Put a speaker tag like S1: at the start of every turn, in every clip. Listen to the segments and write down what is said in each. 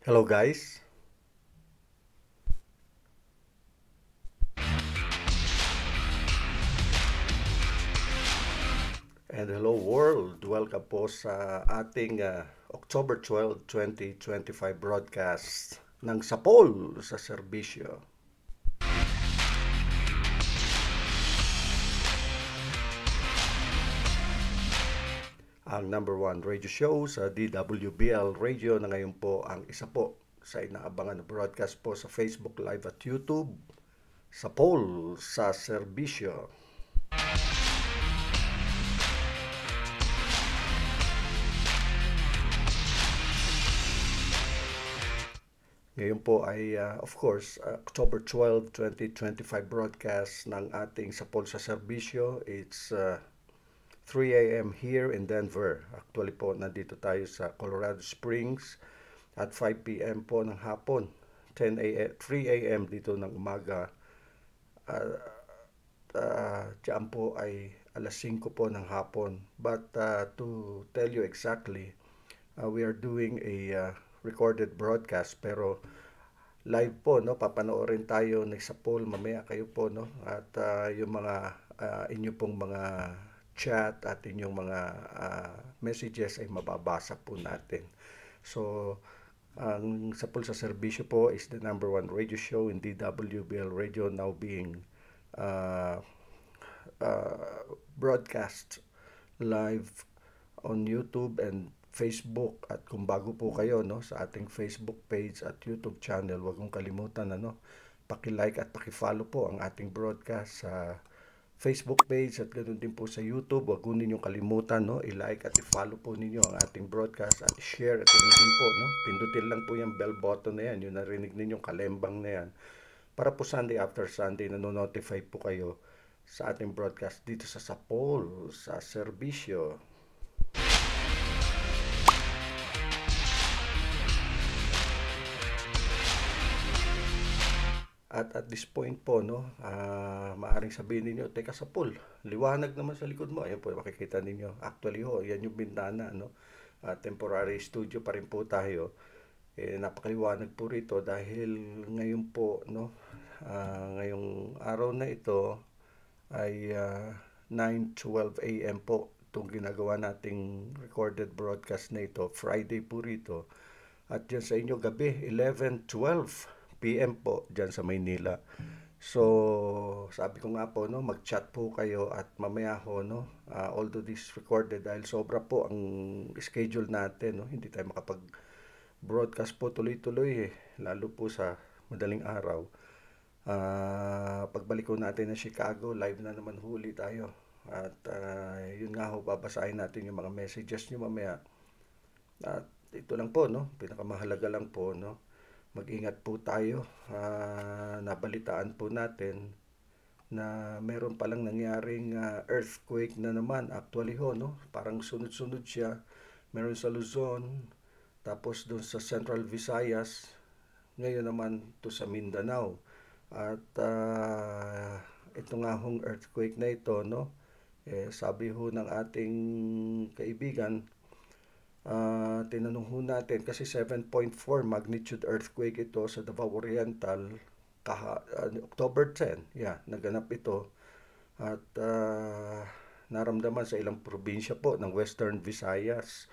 S1: Hello guys, and hello world. Welcome po sa ating October 12, 2025 broadcast ng Sapol sa Serbisyo. Ang number one radio show sa DWBL Radio na ngayon po ang isa po sa inaabangan na broadcast po sa Facebook Live at YouTube. Sapol sa Serbisyo. Ngayon po ay, of course, October 12, 2025 broadcast ng ating Sapol sa Serbisyo. It's 3 a.m. here in Denver. Actually po, nandito tayo sa Colorado Springs at 5 p.m. po ng hapon. 3 a.m. dito ng umaga. Diyan po ay alas 5 po ng hapon. But to tell you exactly, we are doing a recorded broadcast pero live po, no, papanoorin tayo ng Sapol mamaya kayo po, no, at yung mga inyo pong mga chat at inyong mga messages ay mababasa po natin. So ang Sapol sa Serbisyo po is the number one radio show in DWBL Radio, now being uh, broadcast live on YouTube and Facebook. At kung bago po kayo, no, sa ating Facebook page at YouTube channel, huwag mong kalimutan paki-like at paki-follow po ang ating broadcast sa Facebook page at ganoon din po sa YouTube. Huwag po ninyong kalimutan, no, i-like at i-follow po ninyo ang ating broadcast at i-share at ganoon din po, no. Pindutin lang po yung bell button na yan, yung narinig ninyong kalembang na yan, para po Sunday after Sunday nanonotify po kayo sa ating broadcast dito sa Sapol sa Serbisyo. At this point po, no, maaring sabihin ninyo, teka Sapol, liwanag naman sa likod mo. Ayan po, makikita ninyo. Actually ho, yan yung bintana, no. Temporary studio pa rin po tayo. Napakaliwanag po rito dahil ngayon po, no, ngayong araw na ito ay 9:12 a.m. po itong ginagawa nating recorded broadcast na ito. Friday po rito. At dyan sa inyo gabi, 11:12 p.m. po dyan sa Maynila. So, sabi ko nga po, no, mag-chat po kayo at mamaya ho, no, although this recorded dahil sobra po ang schedule natin, no, hindi tayo makapag-broadcast po tuloy-tuloy lalo po sa madaling araw. Pagbalik ko natin ng Chicago, live na naman huli tayo. At yun nga ho, babasahin natin yung mga messages nyo mamaya. At ito lang po, no, pinakamahalaga lang po, no, mag-ingat po tayo. Nabalitaan po natin na meron palang nangyaring earthquake na naman. Actually ho, no, parang sunod-sunod siya. Meron sa Luzon, tapos doon sa Central Visayas, ngayon naman to sa Mindanao. At ito nga hong earthquake na ito, no, sabi ho ng ating kaibigan, tinanong ho natin kasi 7.4 magnitude earthquake ito sa Davao Oriental October 10, yeah, naganap ito. At naramdaman sa ilang probinsya po ng Western Visayas.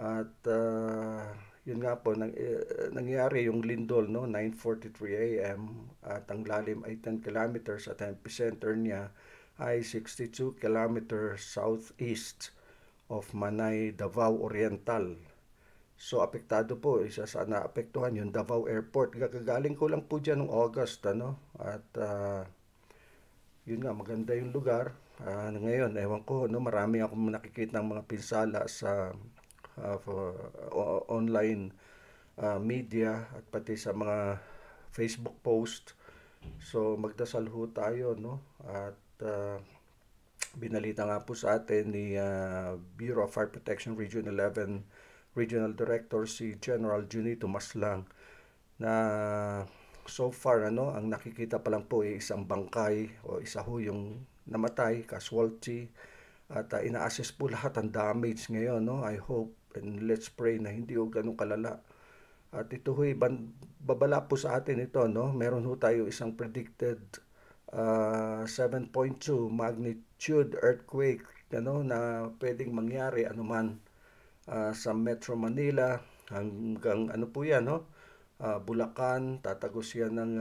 S1: At yun nga po, nangyari yung lindol, no, 9:43 a.m. at ang lalim ay 10 kilometers at ang epicenter niya ay 62 kilometers southeast of Manay, Davao Oriental. So apektado po, isa sa naapektuhan yung Davao Airport. Gagaling ko lang po dyan noong August, ano, at yun nga, maganda yung lugar. Ngayon, ewan ko, no, marami akong nakikita ng mga pinsala sa online media at pati sa mga Facebook post. So magdasal ho tayo, no, at binalita nga po sa atin ni Bureau of Fire Protection Region 11 Regional Director si General Junito Maslang na so far, ang nakikita pa lang po ay isang bangkay o isa ho yung namatay, casualty, at ina-assess po lahat ang damage ngayon, no. I hope and let's pray na hindi ho ganun kalala. At ito ho'y babala po sa atin ito, no? Meron ho tayo isang predicted 7.2 magnitude earthquake, ano, na pwedeng mangyari anuman sa Metro Manila hanggang ano po yan, no? Bulacan, tatagos yan ng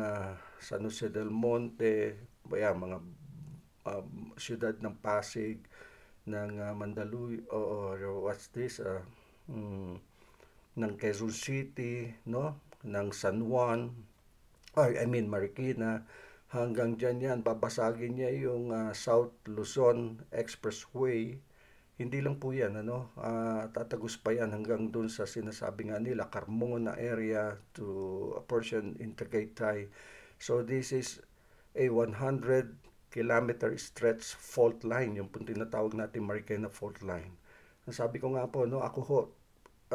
S1: San Jose del Monte, mga siyudad ng Pasig, ng Mandaluyong, or what's this, mm, ng Quezon City, no? Ng San Juan, Marikina, hanggang dyan yan, babasagin niya yung South Luzon Expressway. Hindi lang po yan, ano, tatagos pa yan hanggang dun sa sinasabi nga nila, Carmona area to a portion in Tagaytay. So this is a 100-kilometer stretch fault line, yung pong tinatawag natin Marikina fault line. Sabi ko nga po, no, ako ho,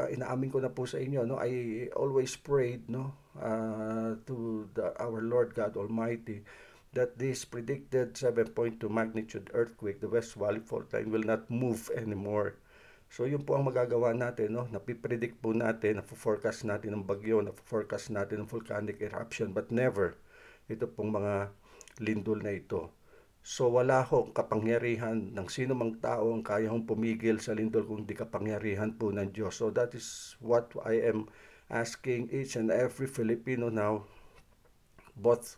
S1: inaamin ko na po sa inyo, no, I always prayed, no, to our Lord God Almighty, that this predicted 7.2 magnitude earthquake, the West Valley Fault Line, will not move anymore. So yun po ang magagawa natin, no? Napipredict po natin, na-forecast natin ng bagyo, na-forecast natin ng volcanic eruption, but never ito pong mga lindol na ito. So wala hong kapangyarihan ng sino mang tao ang kaya hong pumigil sa lindol kung di kapangyarihan po ng Diyos. So that is what I am asking each and every Filipino now, both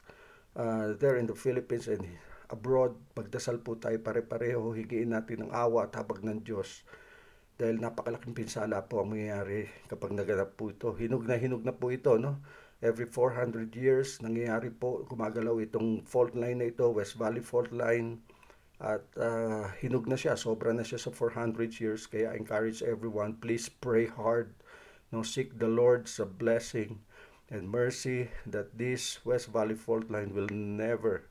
S1: there in the Philippines and abroad. Pagdasal po tayo pare-pareho, higiin natin ang awa at habag ng Diyos. Dahil napakalaking pinsala po ang mangyayari kapag naganap po ito. Hinog na po ito, no? Every 400 years, nangyayari po, gumagalaw itong fault line na ito, West Valley Fault Line. At hinog na siya, sobra na siya sa 400 years. Kaya I encourage everyone, please pray hard. No, seek the Lord's blessing and mercy that this West Valley Fault Line will never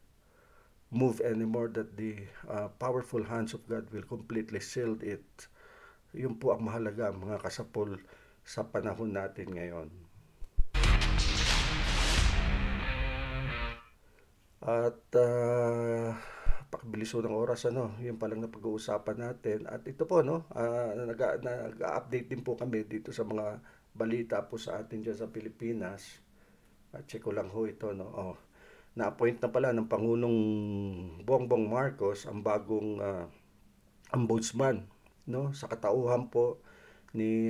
S1: move anymore, that the powerful hands of God will completely seal it. Yun po ang mahalaga, mga kasapol, sa panahon natin ngayon. At pakabilis ng oras, ano, yun palang na pag-uusapan natin. At ito po, no, nag-update din po kami dito sa mga balita po sa atin dyan sa Pilipinas. At check ko lang ho ito, no. Na-appoint na pala ng Pangulong Bongbong Marcos ang bagong ombudsman, no, sa katauhan po ni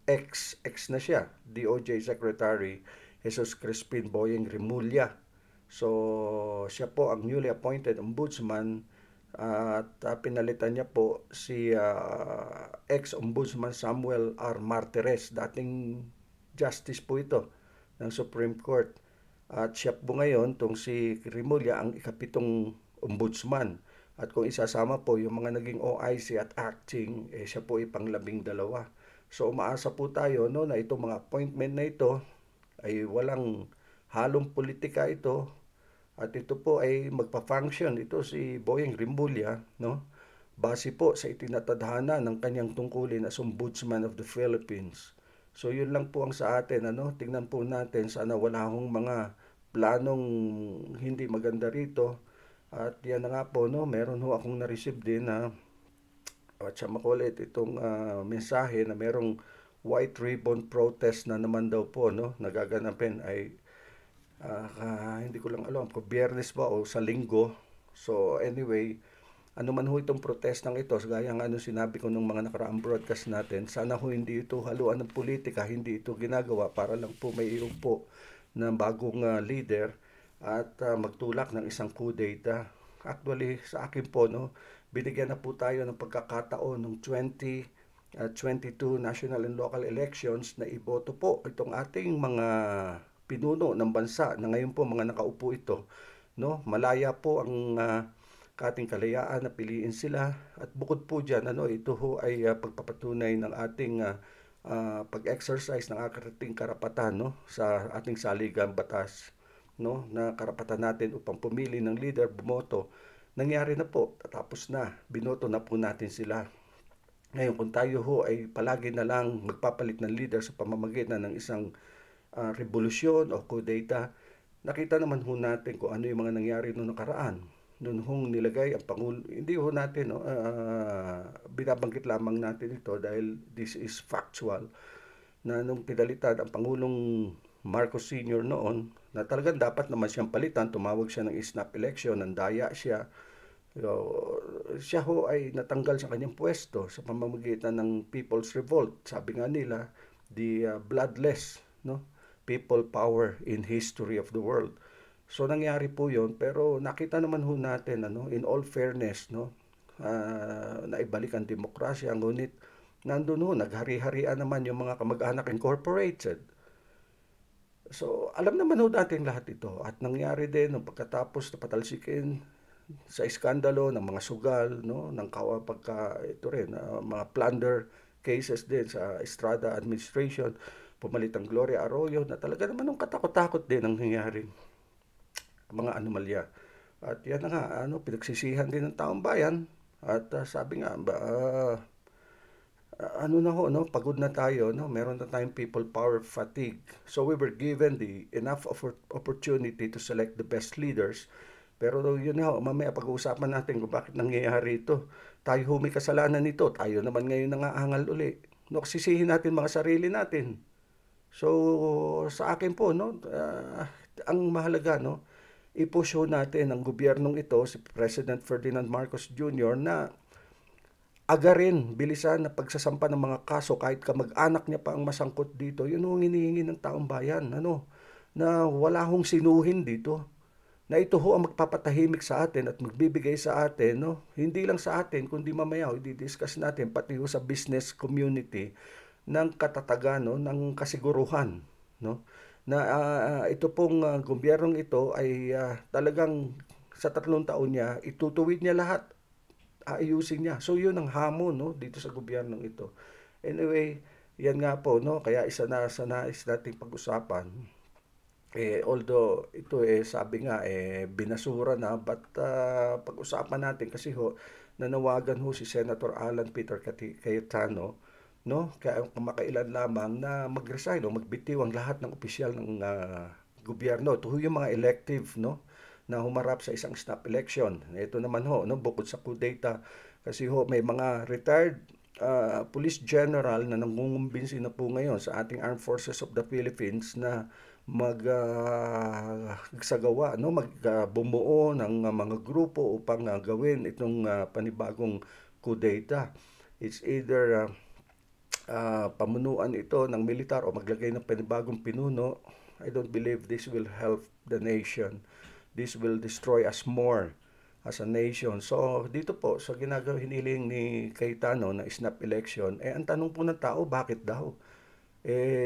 S1: ex na siya, DOJ Secretary Jesus Crispin Boyeng Rimulya. So siya po ang newly appointed ombudsman at pinalitan niya po si ex-ombudsman Samuel R. Martires, dating justice po ito ng Supreme Court. At siya po ngayon, tong si Rimulya, ang ikapitong ombudsman. At kung isasama po yung mga naging OIC at acting, siya po ay pang-12. So umaasa po tayo, no, na itong mga appointment na ito ay walang halong politika ito. At ito po ay magpa-function ito si Boyeng Rimulya, no, base po sa itinatadhana ng kanyang tungkulin as Ombudsman of the Philippines. So yun lang po ang sa atin, ano, tingnan po natin, sana wala hong mga planong hindi maganda rito. At yan na nga po, no, meron ho akong na-receive din na at siya makulit itong mensahe na merong white ribbon protest na naman daw po, no, nagaganapin ay hindi ko lang alam kung Biyernes ba o sa Linggo. So anyway, ano man ho itong protestang ito, gaya ng ano sinabi ko nung mga nakaraang broadcast natin, sana ho hindi ito haluan ng politika, hindi ito ginagawa para lang po may iupo ng bagong leader at magtulak ng isang coup d'etat. Actually, sa akin po, no, binigyan na po tayo ng pagkakataon ng 2022 national and local elections na iboto po itong ating mga pinuno ng bansa na ngayon po mga nakaupo ito, no, malaya po ang ating kalayaan na piliin sila. At bukod po diyan, ano, ito ho ay pagpapatunay ng ating pag-exercise ng ating karapatan, no, sa ating saligang batas, no, na karapatan natin upang pumili ng leader, bumoto. Nangyari na po, tapos na, binoto na po natin sila. Ngayon, kung tayo ho ay palagi na lang magpapalit ng leader sa pamamagitan ng isang revolusyon o coup d'etat, nakita naman ho natin kung ano yung mga nangyari noong nakaraan. Noon hong nilagay ang Pangulo, hindi ho natin, no, binabanggit lamang natin ito dahil this is factual. na nung pinalitan ang Pangulong Marcos Sr. noon, na talagang dapat naman siyang palitan, tumawag siya ng snap election, nandaya siya. So, siya ho ay natanggal sa kanyang pwesto sa pamamagitan ng People's Revolt. Sabi nga nila, the bloodless, no, people power in history of the world. So nangyari po 'yon, pero nakita naman ho natin, in all fairness, no, naibalik ang demokrasya, ngunit nandun ho, naghari-harian naman yung mga kamag-anak incorporated. So, alam naman ho natin lahat ito. At nangyari din nung pagkatapos na patalsikin sa iskandalo ng mga sugal, no, ng ito rin, mga plunder cases din sa Estrada administration, pumalit ang Gloria Arroyo, na talaga naman nung katakot-takot din ang nangyari, mga anomalya. At yan na nga, pinagsisihan din ng taong bayan. At sabi nga, ano na ho, no? Pagod na tayo, no? Meron na tayong people power fatigue. So we were given the enough opportunity to select the best leaders. Pero yun na ho, mamaya pag-uusapan natin kung bakit nangyayari ito. Tayo ho may kasalanan nito. Tayo naman ngayon nangaangal uli. No, sisihin natin mga sarili natin. So sa akin po, no, ang mahalaga, no, i-push natin ang gobyernong ito, si President Ferdinand Marcos Jr., na agarin, bilisan na pagsasampa ng mga kaso kahit kamag-anak niya pa ang masangkot dito. Yun ang hinihingi ng taong bayan, na wala hong sinuhin dito. Na ito ho ang magpapatahimik sa atin at magbibigay sa atin, no? Hindi lang sa atin, kundi mamaya i-discuss natin pati ho sa business community ng katatagan, no, ng kasiguruhan, no? Na ito pong gobyernong ito ay talagang sa 3 taon niya, itutuwid niya lahat, aayusin niya. So yun ang hamon, no, dito sa gobyernong ito. Anyway, yan nga po, no, kaya isa na sa nais nating pag-usapan. Although ito sabi nga binasura na, but pag-usapan natin kasi ho nanawagan ho si Senator Alan Peter Cayetano, no, kaya kamakailan lamang na mag-resign o magbitiw ang lahat ng opisyal ng gobyerno. Ito ho yung mga elective, no, na humarap sa isang snap election. Ito naman ho, no, bukod sa kudeta, kasi ho may mga retired police general na nangungumbinsi na po ngayon sa ating Armed Forces of the Philippines na magsagawa, no, bumuo ng mga grupo upang gawin itong panibagong kudeta. It's either pamunuan ito ng militar o maglagay ng panibagong pinuno. I don't believe this will help the nation. This will destroy us more as a nation. So dito po sa ginagawa hiniling ni Cayetano na snap election, ang tanong po ng tao, bakit daw?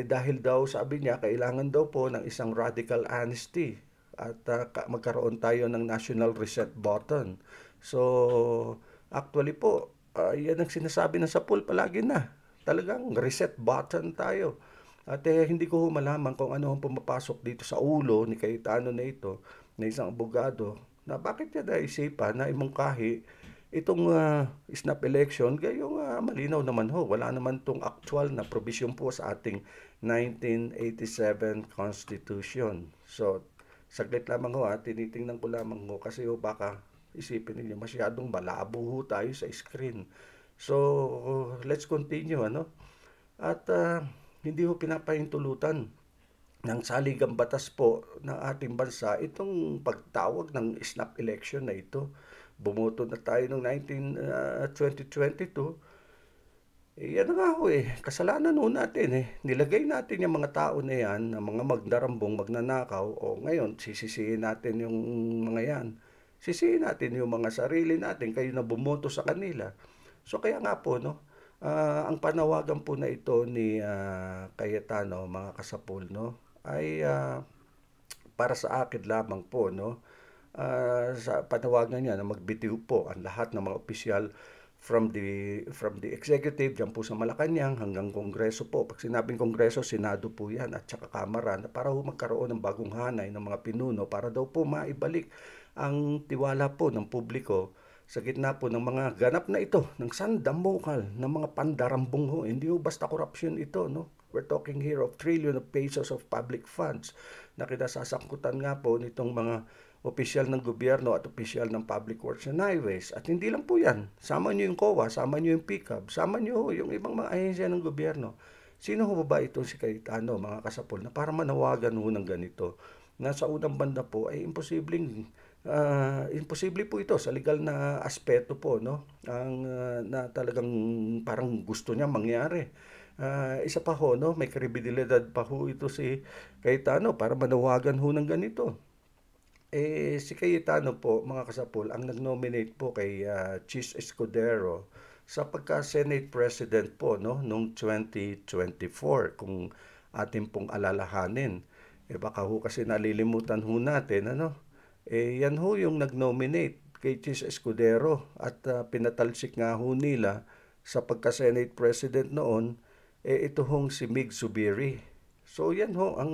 S1: Dahil daw sabi niya kailangan daw po ng isang radical honesty at magkaroon tayo ng national reset button. So actually po, yan ang sinasabi ng Sapul palagi na. Talagang reset button tayo. At hindi ko malaman kung ano ang pumapasok dito sa ulo ni Cayetano na ito, na isang abogado, na bakit niya naisipan na imungkahi itong snap election, gayong malinaw naman ho. Wala naman itong actual na provision po sa ating 1987 Constitution. So, saglit lamang ho, tinitingnan ko lamang ho, kasi ho baka isipin ninyo masyadong malabo ho tayo sa screen. So, let's continue, At hindi ho pinapahintulutan ng saligang batas po ng ating bansa itong pagtawag ng snap election na ito. Bumoto na tayo noong 2022. Yan nga ho kasalanan ho natin Nilagay natin yung mga tao na yan, na mga magdarambong, magnanakaw, o ngayon sisisihin natin yung mga yan. Sisihin natin yung mga sarili natin, kayo na bumoto sa kanila. So kaya nga po, ang panawagan po na ito ni Cayetano, mga kasapul, ay para sa akin lamang po, sa panawagan niya na magbitiw po ang lahat ng mga opisyal from the executive diyan po sa Malacanang hanggang Kongreso po. Pag sinabing Kongreso, Senado po yan at saka Kamara, na para magkaroon ng bagong hanay ng mga pinuno para daw po maibalik ang tiwala po ng publiko sa gitna po ng mga ganap na ito, ng sandamukal, ng mga pandarambong ho. Hindi ho basta corruption ito, We're talking here of trillion of pesos of public funds na kinasasangkutan nga po nitong mga opisyal ng gobyerno at opisyal ng public works and highways. At hindi lang po yan. Sama nyo yung COA, sama nyo yung PICAB, sama nyo yung ibang mga ahensya ng gobyerno. Sino ho ba itong si Cayetano, mga kasapol, na para manawagan ho ng ganito? Nasa unang banda po ay imposible po ito sa legal na aspeto po, no? Na talagang parang gusto niya mangyari. Isa pa ho, no? May kredibilidad pa ho ito si Cayetano para manawagan ho ng ganito. Si Cayetano po, mga kasapol, ang nag-nominate po kay Chis Escudero sa pagka-Senate President po, no, noong 2024, kung atin pong alalahanin. Baka ho kasi nalilimutan ho natin, ano? Yan ho yung nag-nominate kay Chis Escudero at pinatalsik nga ho nila sa pagka-Senate President noon, ito hong si Mig Zubiri. So yan ho ang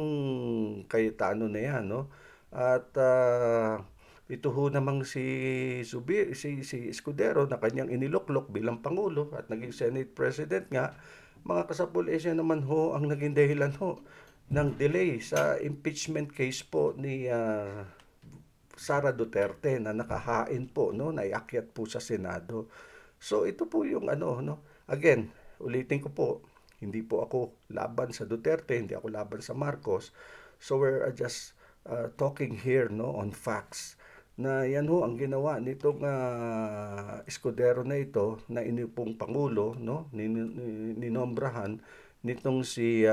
S1: Cayetano na yan, no? At ito ho namang si Escudero na kanyang iniluklok bilang Pangulo at naging Senate President nga, mga kasapul, siya naman ho ang naging dahilan ho ng delay sa impeachment case po ni Sara Duterte na nakahain po, no, naiakyat po sa Senado. So ito po yung ano, no. Again, ulitin ko po, hindi po ako laban sa Duterte, hindi ako laban sa Marcos. So we're just talking here, no, on facts. Na yan ho ang ginawa nitong Escudero na ito na inipong Pangulo, no, ninombrahan nitong si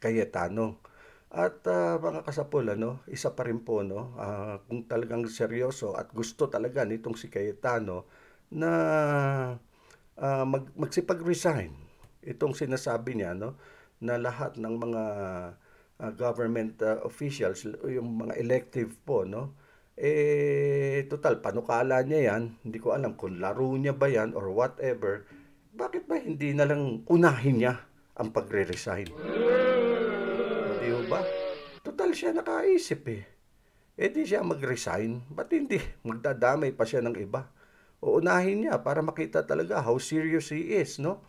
S1: Cayetano. At mga kasapol, ano, isa pa rin po, no, kung talagang seryoso at gusto talaga nitong si Cayetano na magsipag-resign, itong sinasabi niya, no, na lahat ng mga government officials, yung mga elective po, no, total, panukala niya yan, hindi ko alam kung laro niya ba yan or whatever, bakit ba hindi na lang unahin niya ang pagre-resign? Di ba? Total siya nakaisip eh. Di siya mag-resign. Ba't hindi? Magdadamay pa siya ng iba. Uunahin niya para makita talaga how serious he is, no?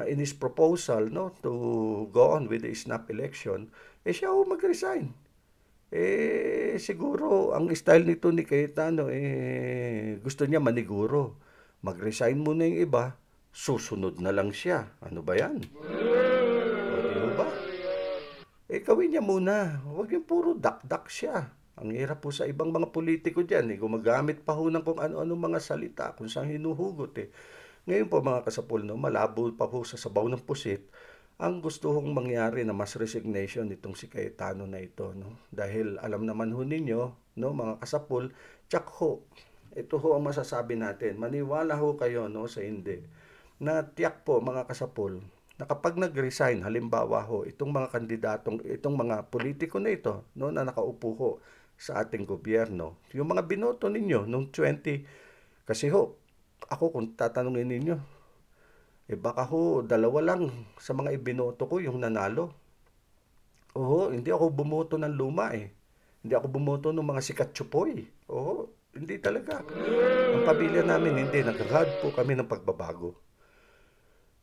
S1: In his proposal, no, to go on with the snap election, siya mag-resign. Siguro, ang style nito ni Cayetano, gusto niya maniguro. Mag-resign muna yung iba, susunod na lang siya. Ano ba yan? Di ba? Gawin niya muna. Huwag yung puro dak-dak siya. Ang hirap po sa ibang mga politiko dyan. Gumagamit pa ho ng kung ano-ano mga salita kung saan hinuhugot eh. Ngayon po mga kasapul, no, malabo pa po sa sabaw ng pusit ang gusto hong mangyari na mass resignation nitong si Cayetano na ito, no? Dahil alam naman ho ninyo, no, mga kasapul, tsak ho, ito ho ang masasabi natin. Maniwala ho kayo, no, sa hindi. Na tiyak po mga kasapul, na kapag nag-resign, halimbawa ho, itong mga kandidatong, itong mga politiko na ito, no, na nakaupo ho sa ating gobyerno, yung mga binoto ninyo nung 20, kasi ho, ako kung tatanungin ninyo, baka ho, dalawa lang sa mga ibinoto ko yung nanalo. Oo, hindi ako bumoto ng luma eh. Hindi ako bumoto ng mga sikat chupoy. Oo, hindi talaga. Ang pamilya namin hindi, naghahad po kami ng pagbabago.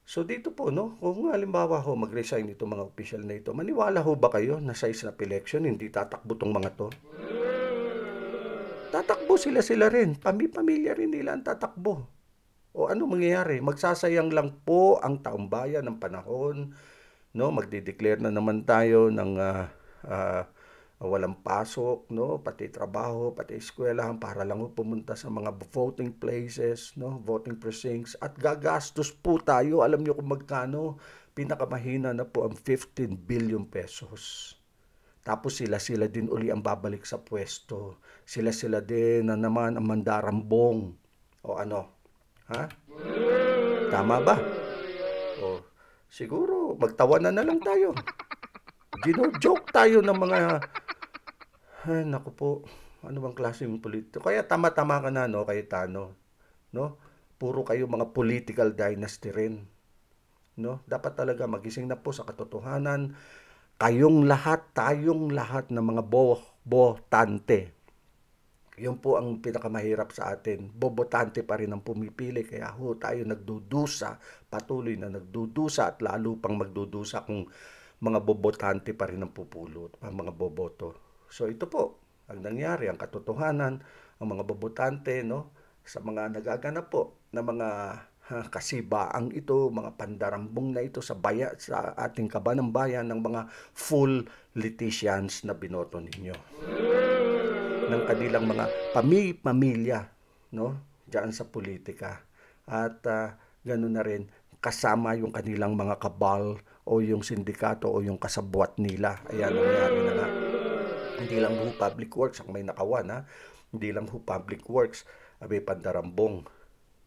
S1: So dito po, no, kung halimbawa ho mag-resign itong mga opisyal na ito, maniwala ho ba kayo na sa snap election hindi tatakbo tong mga to? Tatakbo sila rin. Pamilya rin nila ang tatakbo. O ano mangyayari? Magsasayang lang po ang taong bayan ng panahon, no? Magde-declare na naman tayo ng walang pasok, no? Pati trabaho, pati eskwelahan para lang pumunta sa mga voting places, no? Voting precincts at gagastos po tayo. Alam niyo kung magkano? Pinakamahina na po ang 15 billion pesos. Tapos sila din uli ang babalik sa pwesto. Sila din na naman ang mandarambong. O ano? Ha? Tama ba? O siguro magtawanan na lang tayo. Gino-joke tayo ng mga naku po, ano bang klase ng politiko? Kaya tama-tama ka na, no, Cayetano, no? Puro kayo mga political dynasty rin, no? Dapat talaga magising na po sa katotohanan. Kayong lahat, tayong lahat ng mga botante. Yun po ang pinakamahirap sa atin. Bobotante pa rin ang pumipili. Kaya ho, tayo nagdudusa, patuloy na nagdudusa at lalo pang magdudusa kung mga bobotante pa rin ang pupulot, ang mga boboto. So ito po, ang nangyari, ang katotohanan, ang mga bobotante, no, sa mga nagaganap po na mga kasibaang ito, mga pandarambong na ito sa ating kabanang bayan ng mga full politicians na binoto ninyo. Ng kanilang mga pamilya, no? Diyan sa politika. At ganoon na rin kasama yung kanilang mga kabal o yung sindikato o yung kasabwat nila. Ayan, nangyari na nga. Hindi lang ho public works ang may nakawan, ha? Hindi lang ho public works, abay pandarambong.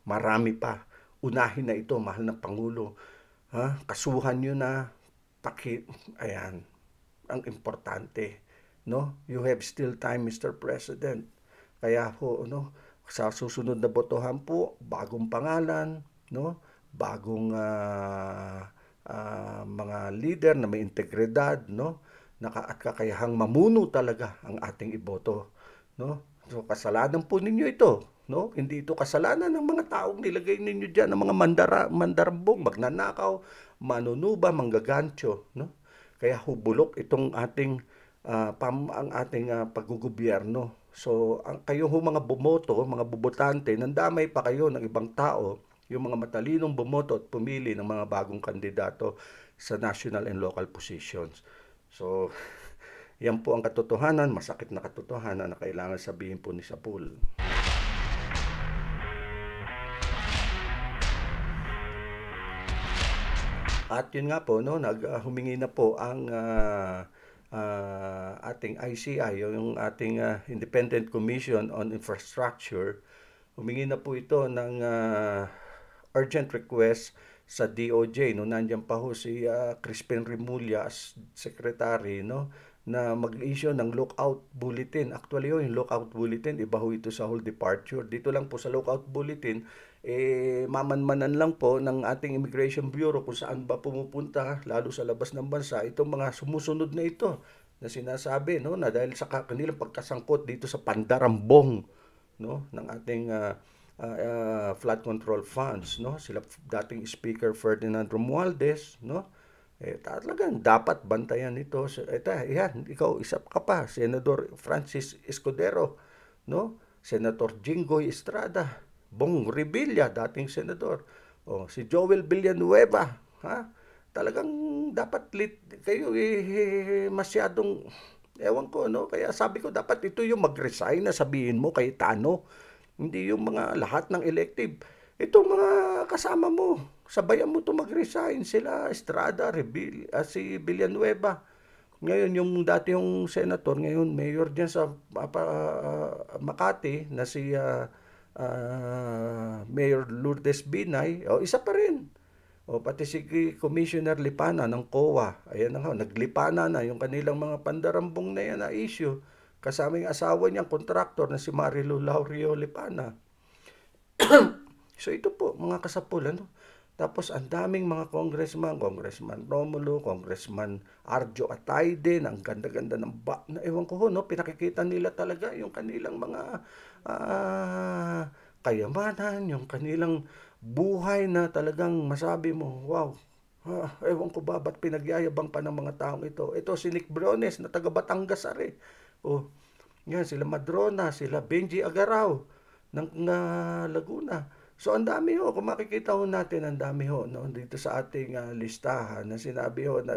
S1: Marami pa. Unahin na ito, mahal na Pangulo. Ha? Kasuhan nyo na. Ayan, ang importante. No? You have still time, Mr. President. Kaya ho, no? Sa susunod na botohan po, bagong pangalan, no? Bagong mga leader na may integridad, no? At kakayahang mamuno talaga ang ating iboto, no? So kasalanan po ninyo ito, no? Hindi ito kasalanan ng mga taong nilagay ninyo diyan, ng mga mandarambong, magnanakaw, manunuba, manggagancho, no? Kaya hubulok itong ating ang ating paggugobyerno. So kayo ho mga bumoto, mga bobotante, nandamay pa kayo ng ibang tao, yung mga matalinong bumoto at pumili ng mga bagong kandidato sa national and local positions. So, yan po ang katotohanan, masakit na katotohanan na kailangan sabihin po ni Sapul. At yun nga po, no, humingi na po ang ating ICI, yung ating Independent Commission on Infrastructure. Humingi na po ito ng urgent request sa DOJ, no, nandiyan pa ho si Crispin Remulla as secretary, no, na mag-issue ng lookout bulletin. Actually yung lookout bulletin, iba ho ito sa whole departure. Dito lang po sa lookout bulletin, mamanmanan lang po ng ating Immigration Bureau kung saan ba pumupunta, lalo sa labas ng bansa, itong mga sumusunod na ito na sinasabi, no, na dahil sa kanilang pagkasangkot dito sa pandarambong, no, ng ating flood control funds, no? Sila dating Speaker Ferdinand Romualdez, no? Talagang dapat bantayan ito. Yan, ikaw isa ka pa, Senador Francis Escudero, no? Senator Jinggoy Estrada, Bong Revilla, dating senador. Si Joel Villanueva, ha? Talagang dapat kayo masyadong ewan ko, no? Kaya sabi ko dapat ito yung mag-resign na sabihin mo kay Tano. Hindi yung mga lahat ng elective. Itong mga kasama mo, sabayan mo to mag-resign. Sila Estrada, si Villanueva. Ngayon, yung dati yung senator, ngayon mayor dyan sa Makati, na si Mayor Lourdes Binay, isa pa rin. Pati si Commissioner Lipana ng COA. Ayan na nga, naglipana na yung kanilang mga pandarambong na yan na issue. Kasama yung asawa niyang kontraktor na si Marilu Laurio Lipana. So ito po, mga kasapul, ano? Tapos ang daming mga congressman Romulo, Congressman Arjo Atayde, ang ganda-ganda ng na ewan ko ho, no? Pinakikita nila talaga yung kanilang mga kayamanan, yung kanilang buhay na talagang masabi mo, wow, ewan ko ba, ba't pinagyayabang pa ng mga taong ito? Ito si Nick Briones na taga Batangas are. Yan, sila Madrona, sila Benji Agaraw ng Laguna. So, ang dami ho. Kung makikita ho natin, ang dami ho, no? Dito sa ating listahan na sinabi ho na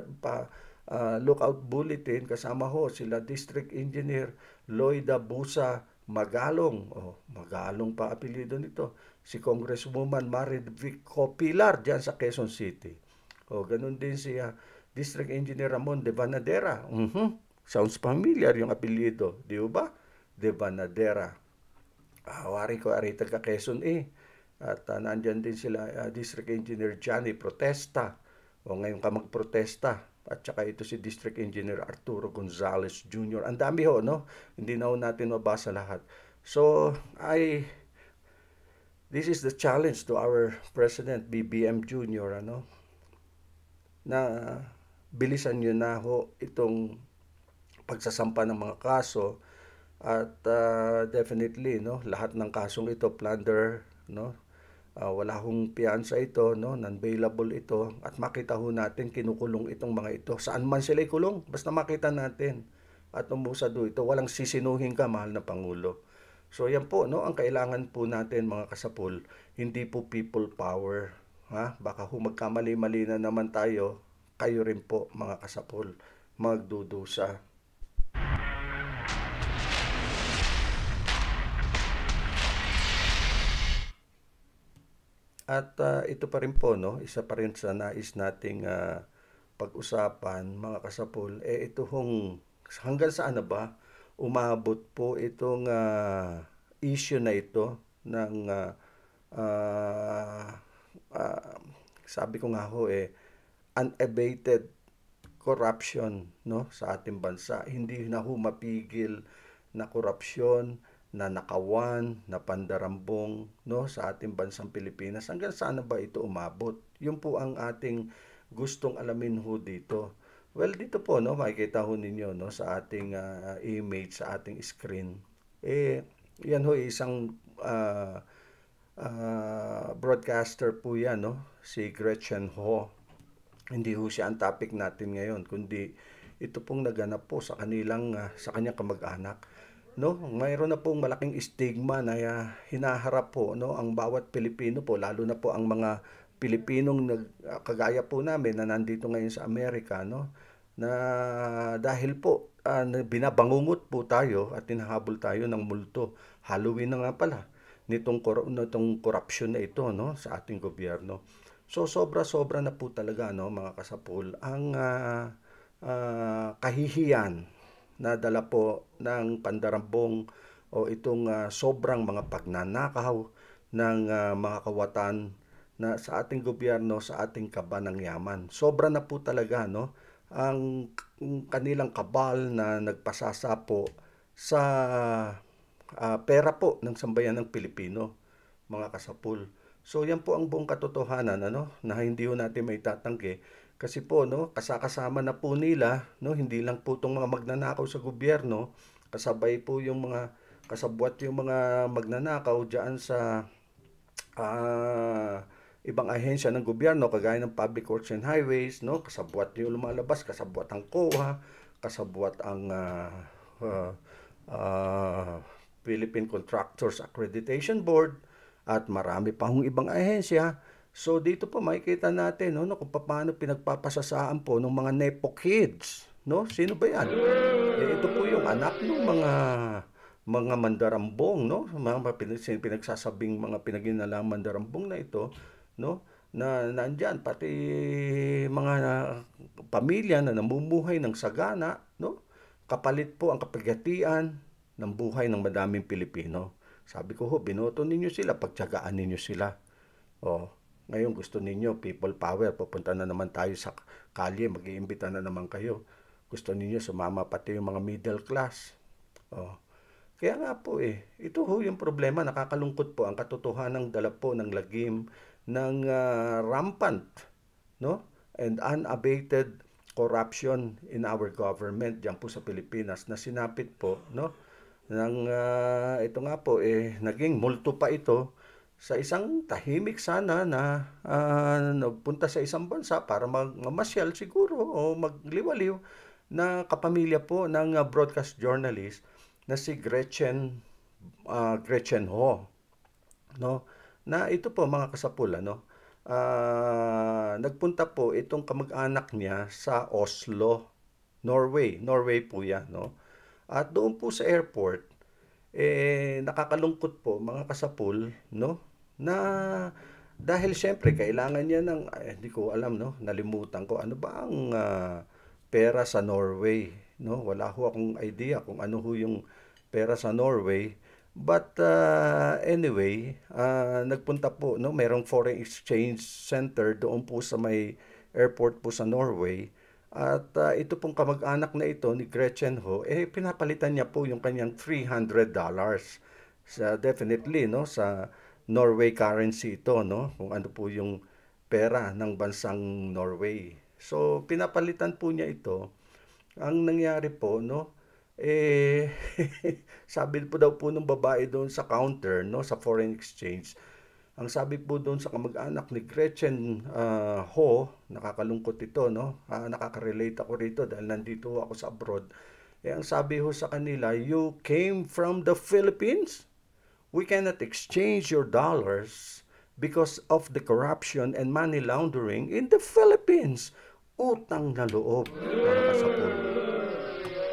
S1: lookout bulletin, kasama ho sila District Engineer Loida Busa Magalong. Magalong pa apelyido nito. Si Congresswoman Marivic Copilar dyan sa Quezon City. Ganun din si District Engineer Ramon de Vanadera. Sounds familiar yung apelyido, di ba? De Vanadera. Wari ko ari taga Quezon At nandyan din sila District Engineer Johnny Protesta. Ngayon ka magprotesta. At saka ito si District Engineer Arturo Gonzales Jr. Ang dami ho, no? Hindi na ho natin mabasa lahat. So, this is the challenge to our President BBM Jr., ano? Na bilisan nyo na ho itong pagsasampa ng mga kaso at definitely, no, lahat ng kasong ito plunder, no, wala hong piyansa ito, no, non-bailable ito, at makita ho natin kinukulong itong mga ito saan man sila ikulong, basta makita natin at umusad ito, walang sisinuhin ka, mahal na Pangulo. So yan po, no, ang kailangan po natin mga kasapul, hindi po people power. Ha? Baka magkamali-mali na naman tayo, kayo rin po mga kasapul, magdudusa. At ito pa rin po, no, isa pa rin sa nais nating pag-usapan, mga kasapul, ito hong hanggang saan na ba umabot po itong issue na ito ng ah, ah, sabi ko nga ho unabated corruption, no, sa ating bansa. Hindi na ho mapigil na korupsyon, na nakawan, na pandarambong, no, sa ating bansang Pilipinas. Hanggang saan na ba ito umabot? Yun po ang ating gustong alamin ho dito. Well, dito po, no, makikita ho ninyo, no, sa ating image, sa ating screen. Yan ho, isang broadcaster po yan, no, si Gretchen Ho. Hindi ho siya ang topic natin ngayon, kundi ito pong naganap po sa sa kanyang kamag-anak. No, mayroon na pong malaking stigma na hinaharap po, no, ang bawat Pilipino po, lalo na po ang mga Pilipinong kagaya po namin na nandito ngayon sa Amerika, no, na dahil po binabangungot po tayo at hinahabol tayo ng multo. Halloween na nga pala nitong korupsyon na ito, no, sa ating gobyerno. So sobra-sobra na po talaga, no, mga kasapul, ang kahihiyan na dala po ng pandarambong o itong sobrang mga pagnanakaw ng mga kawatan na sa ating gobyerno, sa ating kaba ng yaman. Sobra na po talaga, no, ang kanilang kabal na nagpasasapo sa pera po ng sambayan ng Pilipino, mga kasapul. So yan po ang buong katotohanan, ano, na hindi ho natin may tatanggi. Kasi po, no, kasakasama na po nila, no, hindi lang po itong mga magnanakaw sa gobyerno, kasabay po yung mga kasabwat yung mga magnanakaw diyan sa ibang ahensya ng gobyerno kagaya ng Public Works and Highways, no, kasabwat yung lumalabas, kasabwat ang COA, kasabwat ang uh, uh, Philippine Contractors Accreditation Board, at marami pa hong ibang ahensya. So dito po makikita natin, no, kung paano pinagpapasasaan po ng mga Nepo kids, no? Sino ba 'yan? Ito po yung anak ng mga mandarambong, no? Mga pinagsasabing mga pinaginalaang mandarambong na ito, no? Na nandiyan pati mga pamilya na namumuhay ng sagana, no? Kapalit po ang kapigatian ng buhay ng madaming Pilipino. Sabi ko ho, binoto ninyo sila, pagtiyagaan ninyo sila. Oh, ngayon gusto ninyo people power, pupunta na naman tayo sa kalye, mag-iimbita na naman kayo. Gusto ninyo sumama pati yung mga middle class. Oh. Kaya nga po ito ho yung problema, nakakalungkot po ang katotohanan ng dala po ng lagim ng rampant, no, and unabated corruption in our government diyan po sa Pilipinas na sinapit po, no, ito nga po naging multo pa ito sa isang tahimik sana na nagpunta sa isang bansa para mamasyal siguro o magliwaliw na kapamilya po ng broadcast journalist na si Gretchen Ho, no, na ito po mga kasapul, no, nagpunta po itong kamag-anak niya sa Oslo, Norway po yan, no. At doon po sa airport, nakakalungkot po mga kasapul, no, na dahil siyempre kailangan niya ng, hindi ko alam, no, nalimutan ko, ano ba ang pera sa Norway, no? Wala ho akong idea kung ano ho yung pera sa Norway. But anyway, nagpunta po, no, merong foreign exchange center doon po sa may airport po sa Norway. At ito pong kamag-anak na ito ni Gretchen Ho, pinapalitan niya po yung kanyang $300. Definitely, no, sa Norway currency ito, no, kung ano po yung pera ng bansang Norway. So, pinapalitan po niya ito. Ang nangyari po, no, sabi po daw po ng babae doon sa counter, no, sa foreign exchange, ang sabi po doon sa kamag-anak ni Gretchen Ho, nakakalungkot ito, no? Nakaka-relate ako rito dahil nandito ako sa abroad. Ang sabi ho sa kanila, you came from the Philippines? We cannot exchange your dollars because of the corruption and money laundering in the Philippines. Utang na loob, mga kasapul.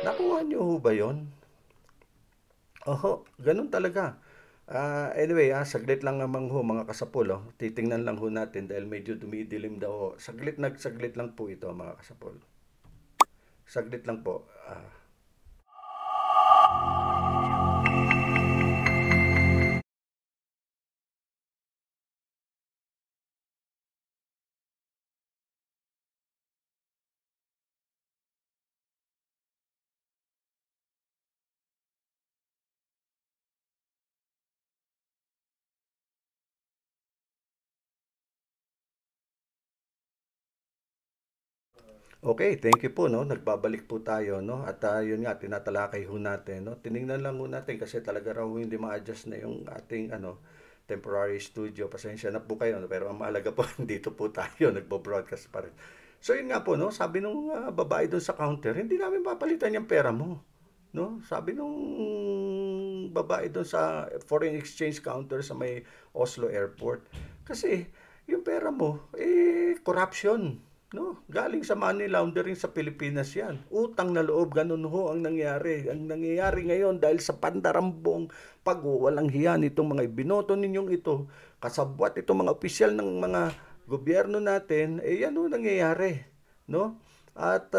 S1: Nakuha niyo ho ba yon? Oho, ganun talaga. Anyway, saglit lang naman ho mga kasapul. Oh. Titingnan lang ho natin dahil medyo dumidilim daw ho. Saglit lang po ito mga kasapul. Saglit lang po. Okay, thank you po, no? Nagbabalik po tayo, no? At yun nga, tinatalakay ho natin, no? Tiningnan lang ho natin kasi talaga raw hindi ma-adjust na yung ating, temporary studio. Pasensya na po kayo, no? Pero ang mahalaga po, dito po tayo, nagbo-broadcast pa rin. So yun nga po, no? Sabi nung babae doon sa counter, hindi namin papalitan yung pera mo. No? Sabi nung babae doon sa foreign exchange counter sa may Oslo Airport. Kasi yung pera mo, corruption. No? Galing sa money laundering sa Pilipinas yan. Utang na loob, ganun ho ang nangyari. Ang nangyayari ngayon dahil sa pandarambong pagwawalang hiya nitong mga ibinoto ninyong ito, kasabwat itong mga opisyal ng mga gobyerno natin, yan ho nangyayari. No? At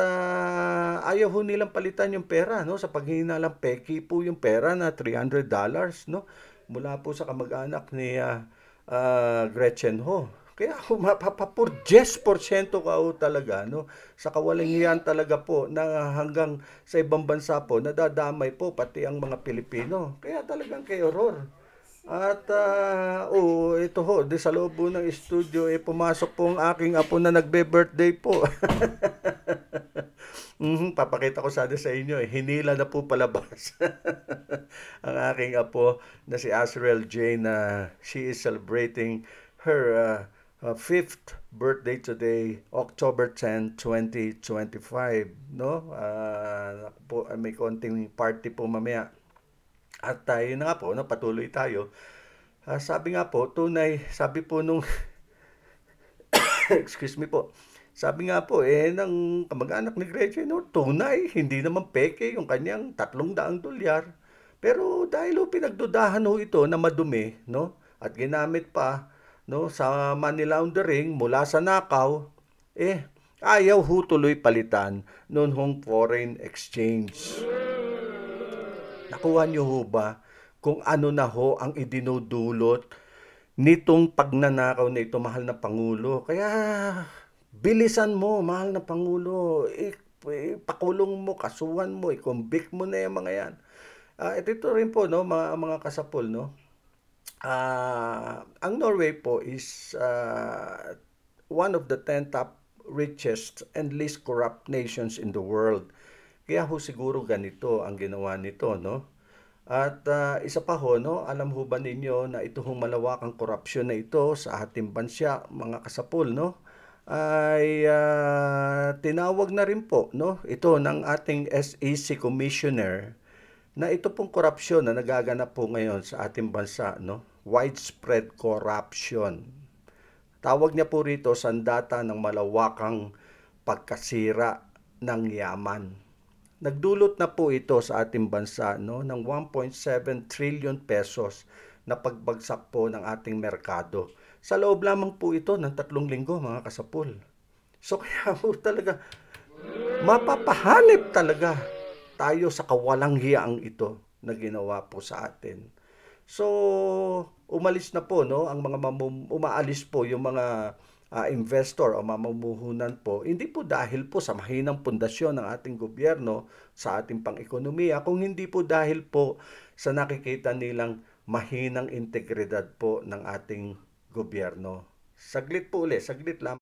S1: ayaw ho nilang palitan yung pera, no? Sa paghihina lang peki po yung pera na $300, no? Mula po sa kamag-anak ni Gretchen ho. Kaya ho, mapapapur 10% ka ho talaga, no? Sa kawalangian talaga po na hanggang sa ibang bansa po, nadadamay po pati ang mga Pilipino. Kaya talagang kay horror. At ito ho, di sa loob po ng studio, pumasok po ang aking apo na nagbe-birthday po. Papakita ko sana sa inyo, hinila na po palabas. Ang aking apo na si Azrael Jane, na she is celebrating her fifth birthday today, October 10, 2025. No? May konting party po mamaya. At tayo na nga po, no, patuloy tayo. Sabi nga po, sabi po nung, excuse me po, sabi nga po, ng kamag-anak ni Gretchen, no, tunay, hindi naman peke yung kanyang $300. Pero dahil pinagdudahan ho ito na madumi, no, at ginamit pa, no, sa money laundering mula sa nakaw, ayaw ho tuloy palitan noon hong foreign exchange. Nakuha niyo ho ba kung ano na ho ang idinudulot nitong pagnanakaw na ito, mahal na Pangulo? Kaya bilisan mo, mahal na Pangulo. Ipakulong mo, kasuhan mo, i-convict mo na yung mga yan. Ito rin po, no, mga kasapol, no? Ang Norway po is one of the 10 top richest and least corrupt nations in the world. Kaya ho siguro ganito ang ginawa nito, no? At isa pa ho, no, alam ho ba ninyo na ito hong malawakang korupsyon na ito sa ating bansa, mga kasapul, no? Ay tinawag na rin po, no, ito ng ating SEC Commissioner na ito pong korupsyon na nagaganap po ngayon sa ating bansa, no? Widespread corruption. Tawag niya po rito sandata ng malawakang pagkasira ng yaman. Nagdulot na po ito sa ating bansa, no, ng 1.7 trillion pesos na pagbagsak po ng ating merkado. Sa loob lamang po ito ng 3 linggo, mga kasapul. So kaya po talaga, mapapahanip talaga tayo sa kawalang-hiyaang ito na ginawa po sa atin. So, umalis na po, no, ang mga umaalis po yung mga investor o mamumuhunan po, hindi po dahil po sa mahinang pundasyon ng ating gobyerno sa ating pang-ekonomiya, kung hindi po dahil po sa nakikita nilang mahinang integridad po ng ating gobyerno. Saglit po ulit, saglit lang.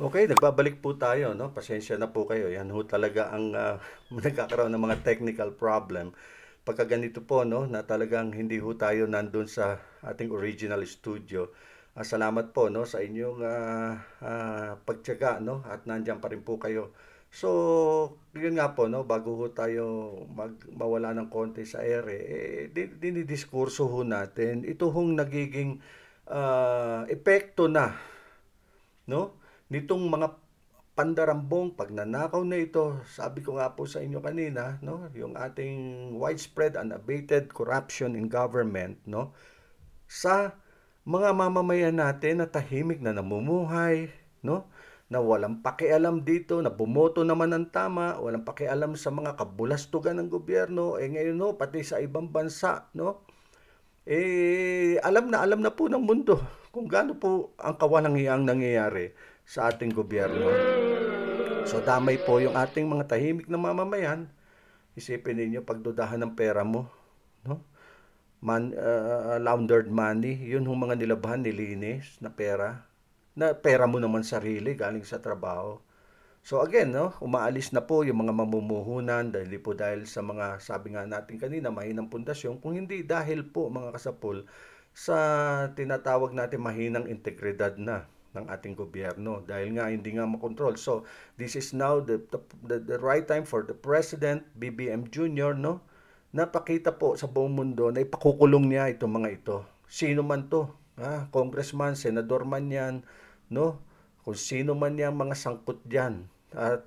S1: Okay, nagbabalik po tayo, no? Pasensya na po kayo. Yan ho talaga ang nagkakaroon ng mga technical problem. Pagka ganito po, no, na talagang hindi ho tayo nandun sa ating original studio. Salamat po, no, sa inyong pagtiyaga, no, at nandiyan pa rin po kayo. So, yun nga po, no, bago ho tayo mawala ng konti sa ere, dinidiskurso ho natin. Ito hong nagiging epekto na, no, nitong mga pandarambong pagnanakaw na ito. Sabi ko nga po sa inyo kanina, no, yung ating widespread unabated corruption in government, no, sa mga mamamayan natin na tahimik na namumuhay, no, na walang pakialam dito, na bumoto naman ng tama, walang pakialam sa mga kabulastugan ng gobyerno, ngayon, no, pati sa ibang bansa, no, alam na po ng mundo kung gaano po ang kawalang-hiyang nangyayari sa ating gobyerno. So damay po yung ating mga tahimik na mamamayan. Isipin ninyo pagdudahan ng pera mo, no? Laundered money, yun yung mga nilabhan, nilinis na pera mo naman sarili galing sa trabaho. So again, no, umaalis na po yung mga mamumuhunan dahil sa mga, sabi nga natin kanina, mahinang pundasyon, kung hindi dahil po mga kasapul sa tinatawag natin mahinang integridad na ng ating gobyerno dahil nga hindi nga makontrol. So this is now the right time for the President, BBM Jr., no, napakita po sa buong mundo na ipakukulong niya itong mga ito. Sino man to, congressman, senador man yan, no, kung sino man yang mga sangkot diyan at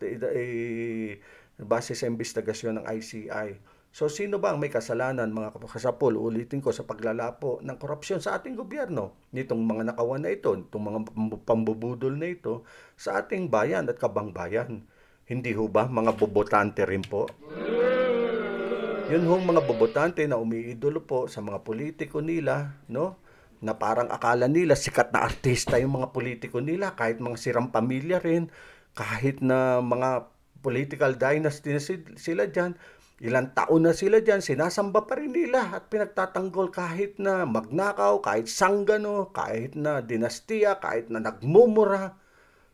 S1: base sa investigasyon ng ICI. So sino ba ang may kasalanan mga kasapol? Ulitin ko, sa paglalapo ng korupsyon sa ating gobyerno nitong mga nakawan na ito, itong mga pambubudol na ito sa ating bayan at kabangbayan. Hindi ho ba mga bobotante rin po? Yun hong mga bobotante na umiidolo po sa mga politiko nila, no? Na parang akala nila sikat na artista yung mga politiko nila, kahit mga sirang pamilya rin, kahit na mga political dynasty na sila dyan, ilang taon na sila dyan, sinasamba pa rin nila at pinagtatanggol kahit na magnakaw, kahit sanggano, kahit na dinastiya, kahit na nagmumura,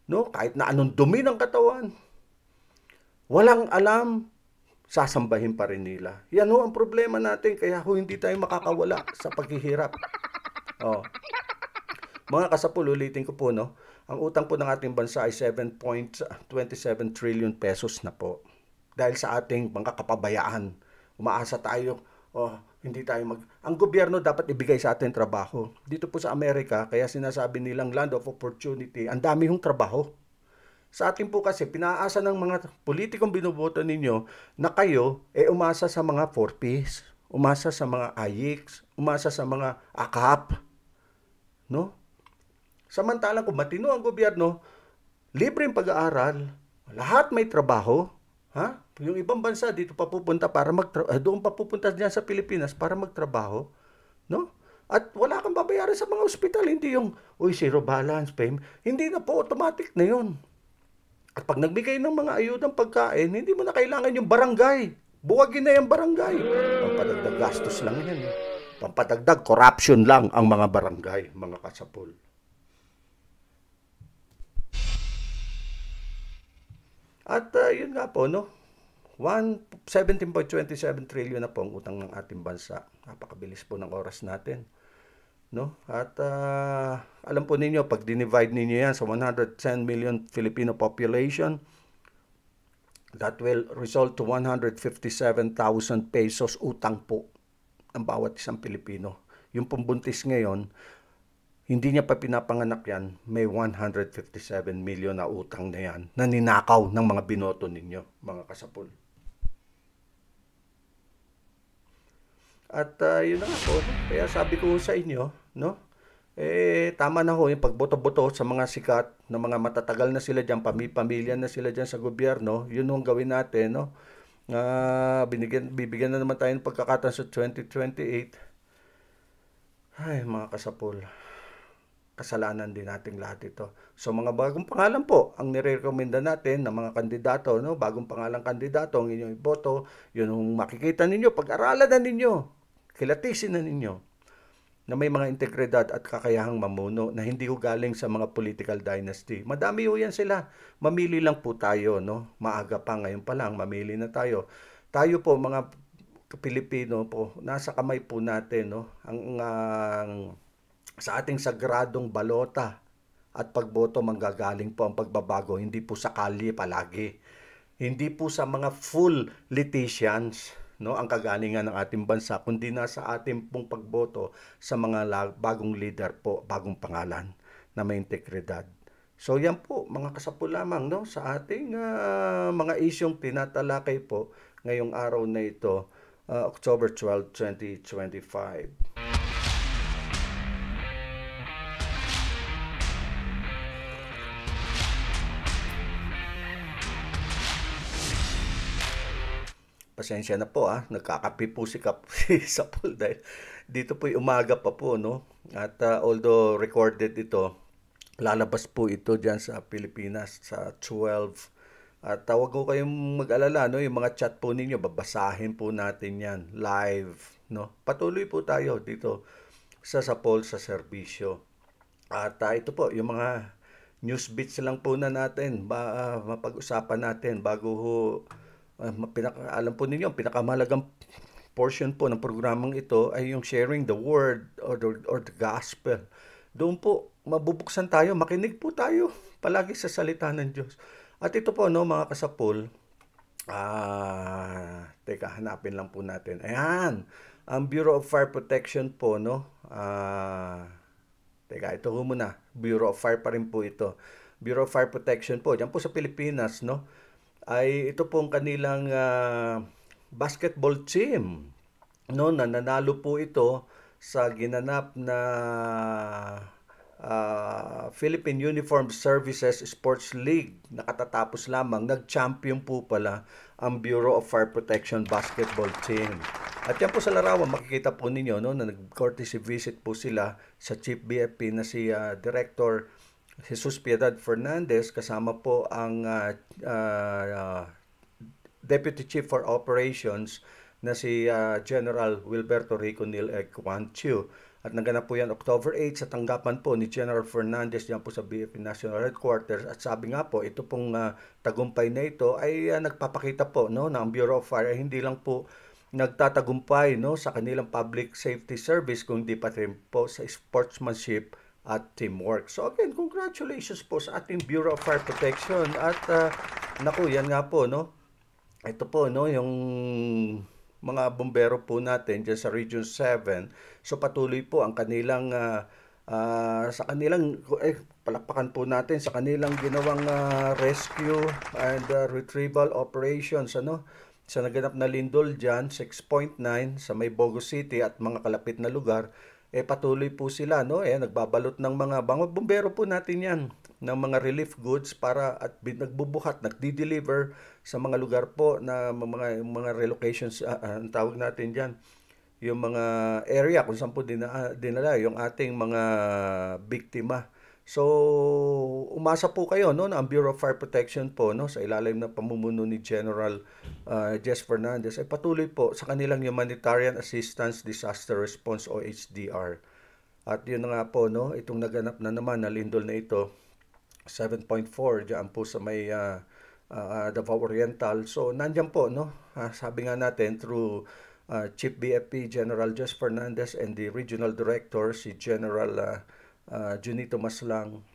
S1: no? Kahit na anong dumi ng katawan. Walang alam, sasambahin pa rin nila. Yan ho ang problema natin, kaya ho hindi tayo makakawala sa paghihirap. Oh. Mga kasapul, ulitin ko po, no, ang utang po ng ating bansa ay 7.27 trillion pesos na po. Dahil sa ating mga kapabayaan, umaasa tayo, hindi tayo ang gobyerno dapat ibigay sa atin trabaho. Dito po sa Amerika, kaya sinasabi nilang land of opportunity, ang dami hong trabaho. Sa atin po kasi, pinaasa ng mga politikong binuboto ninyo na kayo umasa sa mga 4Ps, umasa sa mga AYICs, umasa sa mga AKAP, no? Samantalang kung matino ang gobyerno, libreng pag-aaral, lahat may trabaho, ha? Yung ibang bansa dito papupunta para doon papupunta diyan sa Pilipinas para magtrabaho, no? At wala kang babayaran sa mga ospital, hindi yung zero balance payment. Hindi na po, automatic na 'yon. At pag nagbigay ng mga ayudang pagkain, hindi mo na kailangan yung barangay. Buwagin na yung barangay. Pampadagdag gastos lang yan. Pampadagdag corruption lang ang mga barangay, mga kasapul. At yun nga po, no? 17.27 trillion na po ang utang ng ating bansa. Napakabilis po ng oras natin, no? At alam po ninyo, pag dinivide ninyo yan sa 110 million Filipino population, that will result to 157,000 pesos utang po ang bawat isang Pilipino. Yung pambuntis ngayon, hindi niya pa pinapanganak yan, may 157 million na utang na yan na ninakaw ng mga binoto ninyo, mga kasapul. At yun na nga po, kaya sabi ko sa inyo, no? Tama na ho yung pagboto-boto sa mga sikat na mga matatagal na sila dyan, pamilya na sila dyan sa gobyerno, yun ang gawin natin, no? Bibigyan na naman tayo ng pagkakataon sa 2028. Ay, mga kasapul, kasalanan din nating lahat ito. So mga bagong pangalan po ang nire-recommenda natin ng mga kandidato, no? Bagong pangalang kandidato ang inyong iboto, yun ang makikita ninyo, pag-aralan na ninyo, kilatisin na ninyo. na may mga integridad at kakayahang mamuno na hindi ho galing sa mga political dynasty. Madami ho yan sila. Mamili lang po tayo, no? Maaga pa ngayon pa lang, mamili na tayo. Tayo po, mga Pilipino po, nasa kamay po natin, no? Sa ating sagradong balota at pagboto manggagaling po ang pagbabago, hindi po sa kalye palagi. Hindi po sa mga full politicians, no, ang kagalingan ng ating bansa, kundi nasa ating pong pagboto sa mga bagong leader po, bagong pangalan na may integridad. So yan po, mga kasapo lamang, no, sa ating mga isyong tinatalakay po ngayong araw na ito, October 12, 2025. Pasensya na po, nagkakape po si Kap sa pool dahil dito po umaga pa po, no? At although recorded ito, lalabas po ito diyan sa Pilipinas sa 12. At huwag ko kayong mag-alala, no? Yung mga chat po ninyo, babasahin po natin yan live, no? Patuloy po tayo dito sa poll sa serbisyo. At ito po, yung mga news bits lang po na natin, mapag-usapan natin bago ho alam po ninyo, ang pinakamahalagang portion po ng programang ito ay yung sharing the word or the gospel. Doon po, mabubuksan tayo, makinig po tayo palagi sa salita ng Diyos. At ito po, no, mga kasapol, teka, hanapin lang po natin. Ayan, ang Bureau of Fire Protection po, no, teka, ito ho muna, Bureau of Fire pa rin po ito. Bureau of Fire Protection po, dyan po sa Pilipinas, no, ay ito pong kanilang basketball team, no, na nanalo po ito sa ginanap na Philippine Uniformed Services Sports League. Nakatatapos lamang, nag-champion po pala ang Bureau of Fire Protection basketball team. At yan po sa larawan, makikita po ninyo, no, na nag-courtesy visit po sila sa Chief BFP na si Director Jesus Piedad Fernandez, kasama po ang Deputy Chief for Operations na si General Wilberto Rico Nil Equantiu. At naganap po yan October 8 sa tanggapan po ni General Fernandez diyan po sa BFP National Headquarters. At sabi nga po, ito pong tagumpay na ito ay nagpapakita po, no, na ang Bureau of Fire ay hindi lang po nagtatagumpay, no, sa kanilang public safety service, kundi pati po sa sportsmanship at teamwork. So again, congratulations po sa ating Bureau of Fire Protection. At naku, yan nga po, no. Ito po, no, yung mga bombero po natin dyan sa Region 7. So patuloy po ang kanilang sa kanilang palakpakan po natin sa kanilang ginawang rescue and retrieval operations, ano, sa naganap na lindol dyan, 6.9 sa may Bogo City at mga kalapit na lugar. Patuloy po sila, no, nagbabalot ng mga bombero po natin yan ng mga relief goods para at nagbubuhat, nagdi-deliver sa mga lugar po na mga relocations, ang tawag natin diyan, yung mga area kung saan po dinala yung ating mga biktima. So umasa po kayo, no, na ang Bureau of Fire Protection po, no, sa ilalim ng pamumuno ni General Jess Fernandez ay patuloy po sa kanilang Humanitarian Assistance Disaster Response o HDR. At yun nga po, no, itong naganap na naman na lindol na ito, 7.4 diyan po sa may Davao Oriental. So nandiyan po, no, sabi nga natin through Chief BFP General Jess Fernandez and the Regional Director si General Junito Maslang,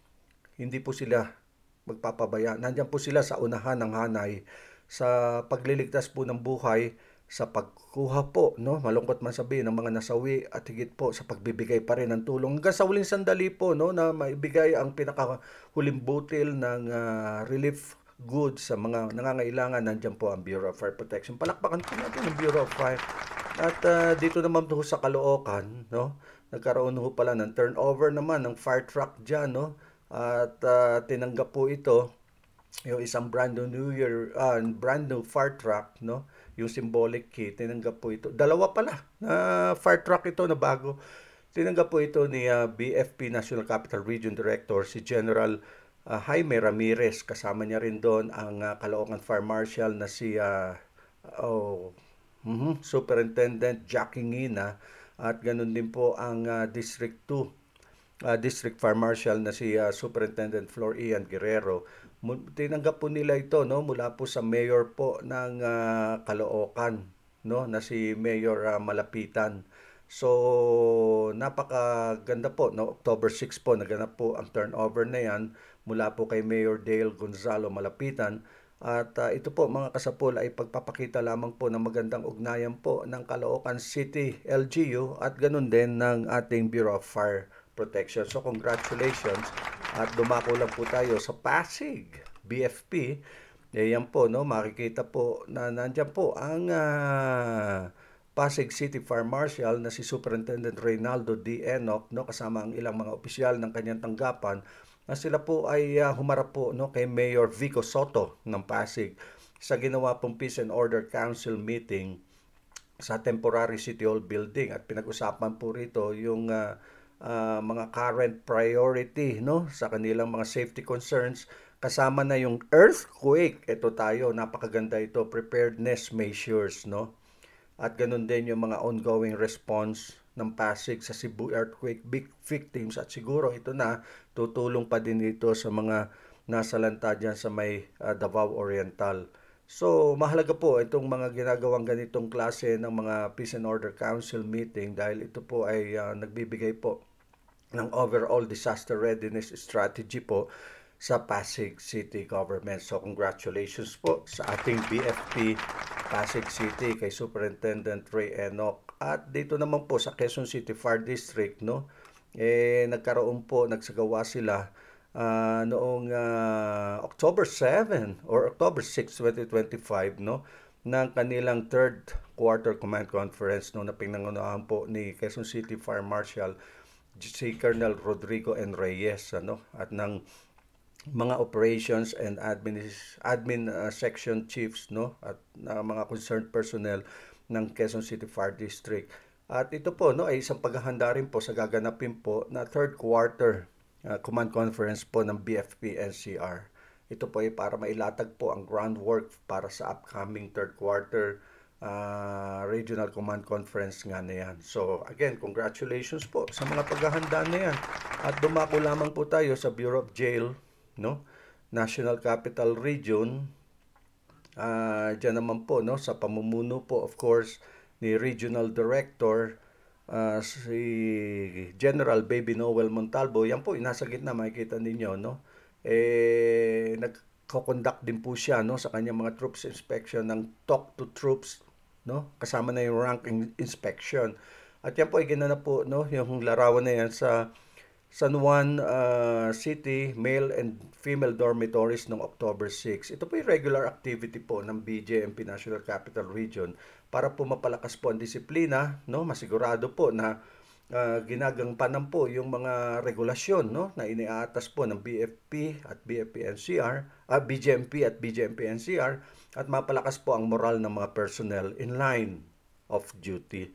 S1: hindi po sila magpapabaya. Nandiyan po sila sa unahan ng hanay sa pagliligtas po ng buhay, sa pagkuha po, no, malungkot man sabihin, ng mga nasawi, at higit po sa pagbibigay pa rin ng tulong hanggang sa huling sandali po, no, na maibigay ang pinakahuling butil ng relief goods sa mga nangangailangan. Nandiyan po ang Bureau of Fire Protection. Palakpakan po natin ang Bureau of Fire. At dito naman po sa Caloocan, no, nagkaroon ho pala ng turnover naman ng fire truck dyan, no, at tinanggap po ito yung isang brand new fire truck, no, yung symbolic key, tinanggap po ito. Dalawa pala na fire truck ito na bago. Tinanggap po ito ni BFP National Capital Region Director si General Jaime Ramirez. Kasama niya rin doon ang Caloocan Fire Marshal na si Superintendent Jackie Ngina at ganun din po ang District 2 District Fire Marshal na si Superintendent Flor Ian Guerrero. Tinanggap po nila ito, no, mula po sa mayor po ng Caloocan, no, na si Mayor Malapitan. So napakaganda po, no. October 6 po naganap po ang turnover na yan mula po kay Mayor Dale Gonzalo Malapitan. At ito po mga kasapol ay pagpapakita lamang po ng magandang ugnayan po ng Caloocan City LGU at ganun din ng ating Bureau of Fire Protection. So congratulations at dumako lang po tayo sa Pasig BFP. Yan po, no, makikita po na nandiyan po ang Pasig City Fire Marshal na si Superintendent Reynaldo D. Enoc, no, kasama ang ilang mga opisyal ng kanyang tanggapan na sila po ay humarap po, no, kay Mayor Vico Soto ng Pasig sa ginawa pong Peace and Order Council meeting sa temporary City Hall building at pinag-usapan po rito yung mga current priority, no, sa kanilang mga safety concerns kasama na yung earthquake. Ito tayo, napakaganda ito, preparedness measures, no, at ganun din yung mga ongoing response ng Pasig sa Cebu earthquake victims at siguro ito na tutulong pa din ito sa mga nasalanta dyan sa may Davao Oriental. So mahalaga po itong mga ginagawang ganitong klase ng mga Peace and Order Council meeting dahil ito po ay nagbibigay po ng overall disaster readiness strategy po sa Pasig City Government. So congratulations po sa ating BFP Pasig City kay Superintendent Ray Enoc. At dito naman po sa Quezon City Fire District, no, nagsagawa sila noong October 7 or October 6, 2025, no, ng kanilang third quarter command conference, no, na pinangunahan po ni Quezon City Fire Marshal si Colonel Rodrigo N. Reyes, ano, at ng mga operations and admin section chiefs, no, at mga concerned personnel ng Quezon City Fire District. At ito po, no, ay isang paghahanda rin po sa gaganapin po na third quarter command conference po ng BFP NCR. Ito po ay para mailatag po ang groundwork para sa upcoming third quarter regional command conference nga na yan. So again, congratulations po sa mga paghahanda na yan. At dumako lamang po tayo sa Bureau of Jail, no, National Capital Region. Diyan naman po, no, sa pamumuno po of course ni Regional Director si General Baby Noel Montalvo. Yan po, nasa gitna, makikita ninyo, no, nagko-conduct din po siya, no, sa kanyang mga troops inspection ng talk to troops, no, kasama na yung rank inspection. At yan po ay ginanap po, no, yung larawan na yan sa San Juan City Male and Female Dormitories noong October 6. Ito po yung regular activity po ng BJMP National Capital Region para po mapalakas po ang disiplina, no, masigurado po na ginagampanan po yung mga regulasyon, no, na iniaatas po ng BFP at BFP NCR, BJMP at BJMP NCR, at mapalakas po ang moral ng mga personnel in line of duty.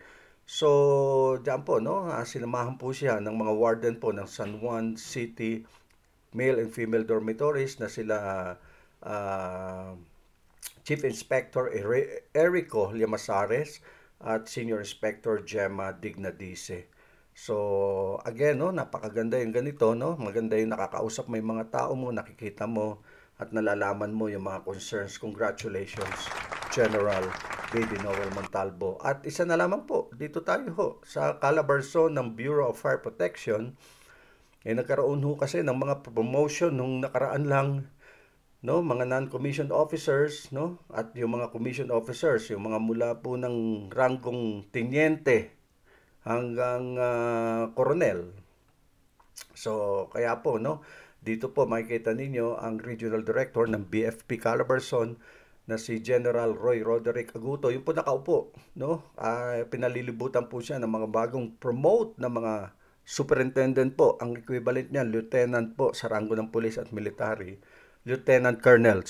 S1: So, diyan po, no, sinamahan po siya ng mga warden po ng San Juan City Male and Female Dormitories na sila Chief Inspector Erico Llamazares at Senior Inspector Gemma Dignadice. So, again, no, napakaganda yung ganito, no, maganda yung nakakausap mo yung mga tao mo, nakikita mo at nalalaman mo yung mga concerns. Congratulations, General Baby Noel Montalvo. At isa na lamang po, dito tayo ho, sa Calabarzon ng Bureau of Fire Protection. Nagkaroon ho kasi ng mga promotion nung nakaraan lang, no, mga non-commissioned officers, no, at yung mga commissioned officers, yung mga mula po ng ranggong teniente hanggang koronel. So, kaya po, no, dito po makikita ninyo ang Regional Director ng BFP Calabarzon na si General Roy Roderick Aguto. Yung po nakaupo, no? Pinalilibutan po siya ng mga bagong promote na mga superintendent po. Ang equivalent niyan, lieutenant po sa ranggo ng pulis at military. Lieutenant Colonel.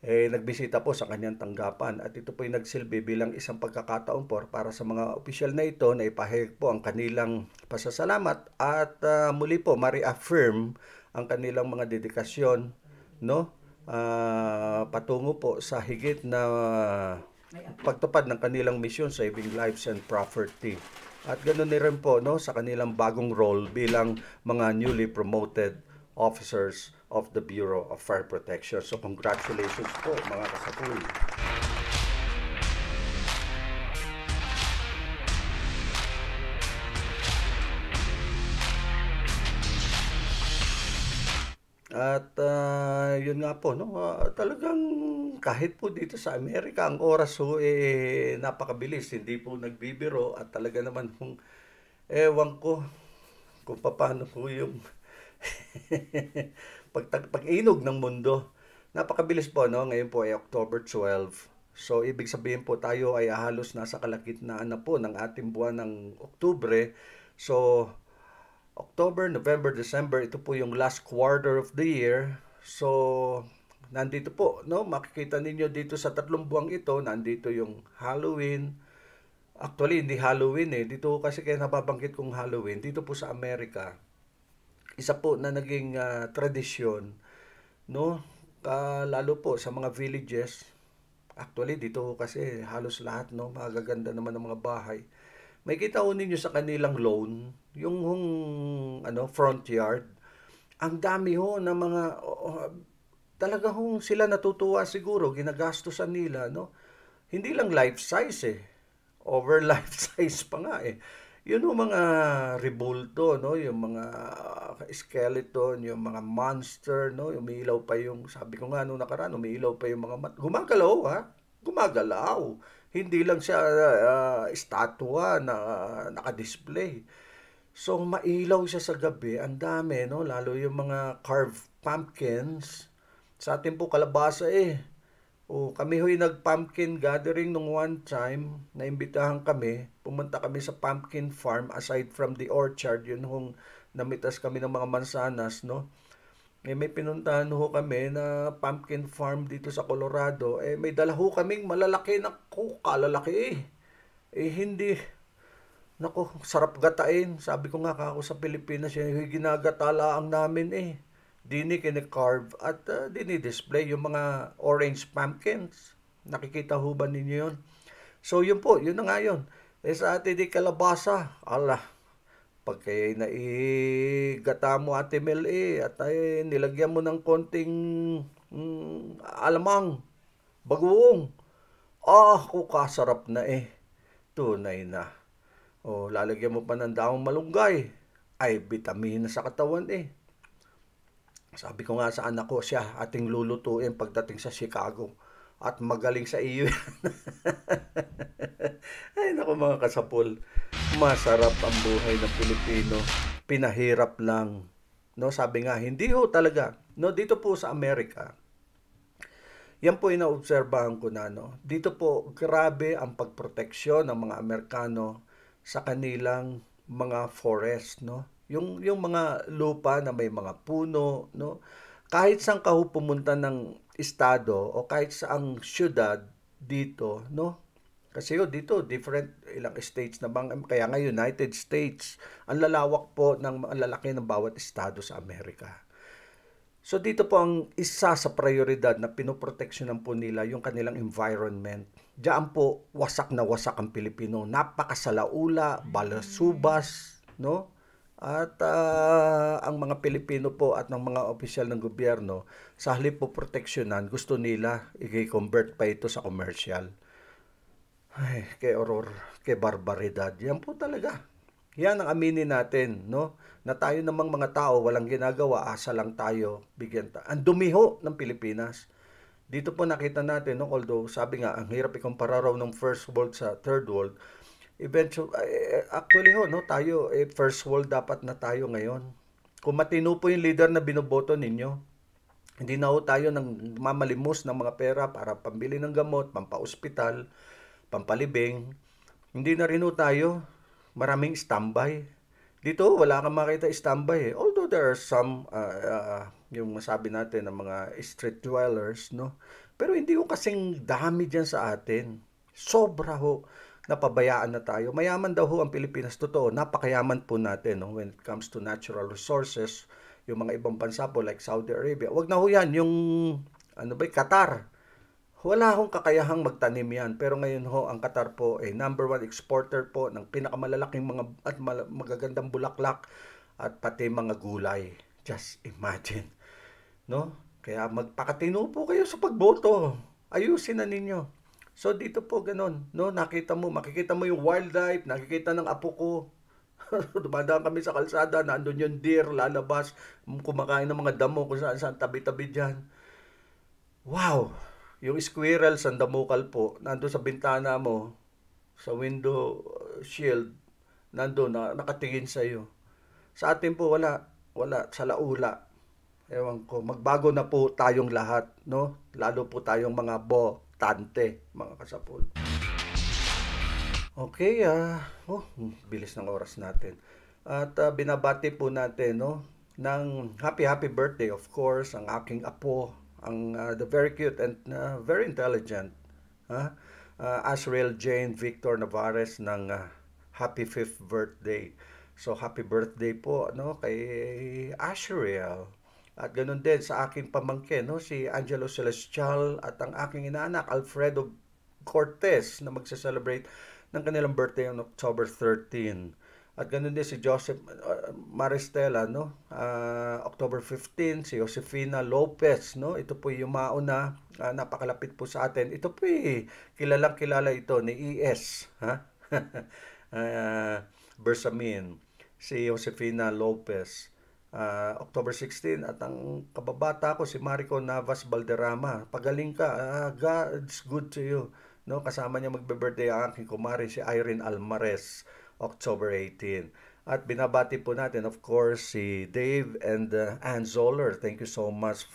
S1: Nagbisita po sa kanyang tanggapan at ito po ay nagsilbi bilang isang pagkakataon po para sa mga opisyal na ito na ipahayag po ang kanilang pasasalamat at muli po ma-reaffirm ang kanilang mga dedikasyon, no, patungo po sa higit na pagtupad ng kanilang misyon, saving lives and property. At ganoon din rin po, no, sa kanilang bagong role bilang mga newly promoted officers of the Bureau of Fire Protection. So congratulations po mga kasapul. At yun nga po, no, talagang kahit po dito sa Amerika, ang oras ho napakabilis, hindi po nagbibiro at talaga naman kung ewan ko kung paano po yung pag-inog ng mundo. Napakabilis po, no? Ngayon po ay October 12. So, ibig sabihin po tayo ay halos nasa kalagitnaan na po ng ating buwan ng Oktubre. So, October, November, December, ito po yung last quarter of the year. So, nandito po, no? Makikita ninyo dito sa 3 buwang ito, nandito yung Halloween. Actually, hindi Halloween eh. Dito kasi kaya nababanggit kong Halloween. Dito po sa Amerika, isa po na naging tradisyon, no? Lalo po sa mga villages. Actually, dito kasi halos lahat, no? Magaganda naman ng mga bahay. May kita ho ninyo sa kanilang lawn, yung front yard. Ang dami ho na mga, talaga hong sila natutuwa siguro, ginagastusan nila, no? Hindi lang life size eh. Over life size pa nga eh. Yun yung mga rebulto, no? Yung mga skeleton, yung mga monster, no? Umiilaw pa yung, sabi ko nga nung nakaraan, umiilaw pa yung mga gumagalaw, ha? Gumagalaw. Hindi lang siya estatwa na naka-display. So, mailaw siya sa gabi. Ang dami, no? Lalo yung mga carved pumpkins. Sa atin po, kalabasa eh. O, kami ho'y nag-pumpkin gathering nung one time. Naimbitahan kami. Pumunta kami sa pumpkin farm aside from the orchard. Yun hong namitas kami ng mga mansanas, no? May pinuntahan ho kami na pumpkin farm dito sa Colorado. May dala ho kaming malalaki na kalalaki eh. Hindi. Nako, sarap gatain. Sabi ko nga kako sa Pilipinas, ginagata ang namin eh. Dini kine-carve at dini-display yung mga orange pumpkins. Nakikita ho ba ninyo yun? So yun po, yun na nga yun. Sa atin di kalabasa. Allah, pag kaya naigata mo Ate Mel at nilagyan mo ng konting alamang, bagoong. Kung kasarap na eh. Tunay na. O, lalagyan mo pa ng daong malunggay. Ay, vitamina sa katawan eh. Sabi ko nga sa anak ko, siya ating lulutuin pagdating sa Chicago. At magaling sa iyo. Ay, naku mga kasapul. Masarap ang buhay ng Pilipino. Pinahirap lang. No, sabi nga, hindi ho talaga. No, dito po sa Amerika, yan po inaobserbahan ko na, no. Dito po, grabe ang pagproteksyon ng mga Amerikano sa kanilang mga forest, no. Yung mga lupa na may mga puno, no. Kahit saan ka ho pumunta ng estado o kahit saang syudad dito, no. Kasi dito different ilang states na bang, kaya nga United States, ang lalawak po ng lalaki ng bawat estado sa Amerika. So dito po ang isa sa prioridad na pinoproteksyonan po nila yung kanilang environment. Diyan po wasak na wasak ang Pilipino. Napakasalaula, balasubas, no? At ang mga Pilipino po at ng mga opisyal ng gobyerno, sa halip po proteksyonan, gusto nila i-convert pa ito sa commercial. Ay, kay horror, kay barbaridad. Yan po talaga. Yan ang aminin natin, no? Na tayo namang mga tao, walang ginagawa, asa lang tayo, bigyan ang dumiho ng Pilipinas. Dito po nakita natin, no? Although sabi nga, ang hirap ikumpara raw ng first world sa third world. Actually no, tayo, first world dapat na tayo ngayon. Kung matino po yung leader na binoboto ninyo, hindi na ho tayo nang mamalimos ng mga pera para pambili ng gamot, pampaospital, pampalibing. Hindi na rin ho tayo maraming standby. Dito, wala kang makita standby eh. Although there are some, yung masabi natin ng mga street dwellers, no? Pero hindi ho kasing dami dyan sa atin. Sobra ho. Napabayaan na tayo. Mayaman daw ho ang Pilipinas. Totoo, napakayaman po natin, no? When it comes to natural resources. Yung mga ibang bansa po like Saudi Arabia. Wag na ho yan. Yung, Qatar. wala akong kakayahang magtanim yan. Pero ngayon ho, ang Qatar po ay number one exporter po ng pinakamalalaking mga at magagandang bulaklak at pati mga gulay. Just imagine, no? Kaya magpakatino po kayo sa pagboto. Ayusin na ninyo. So dito po ganun, no? Makikita mo yung wildlife, nakikita ng apo ko. Dumadaan kami sa kalsada, nandun yung deer, lalabas, kumakain ng mga damo kung saan saan tabi-tabi dyan. Wow! Yung squirrel sa damukal po, nandun sa bintana mo, sa window shield, nandun, nakatingin sa'yo. Sa atin po, wala, sa laula. Ewan ko, magbago na po tayong lahat, no? Lalo po tayong mga botante, mga kasapul. Okay, bilis ng oras natin. At binabati po natin, no, ng happy birthday, of course, ang aking apo, the very cute and very intelligent, Asriel Jane Victor Navarez ng happy 5th birthday. So, happy birthday po, no, kay Asriel. At ganun din sa aking pamangkin, no, si Angelo Celestial at ang aking inaanak, Alfredo Cortez, na magse-celebrate ng kanilang birthday on October 13. At ganun din si Joseph Maristela, no? October 15, si Josefina Lopez, no? Ito po yung mauna, napakalapit po sa atin. Ito po kilalang kilala ito ni ES, ha? Bersamin, si Josefina Lopez. October 16 at ang kababata ko si Marico Navas Valderrama. Pagaling ka, God's good to you. No, kasama niya magbe-birthday ang aking kumari si Irene Almares, October 18. At binabati po natin, of course, si Dave and Ann Zoller. Thank you so much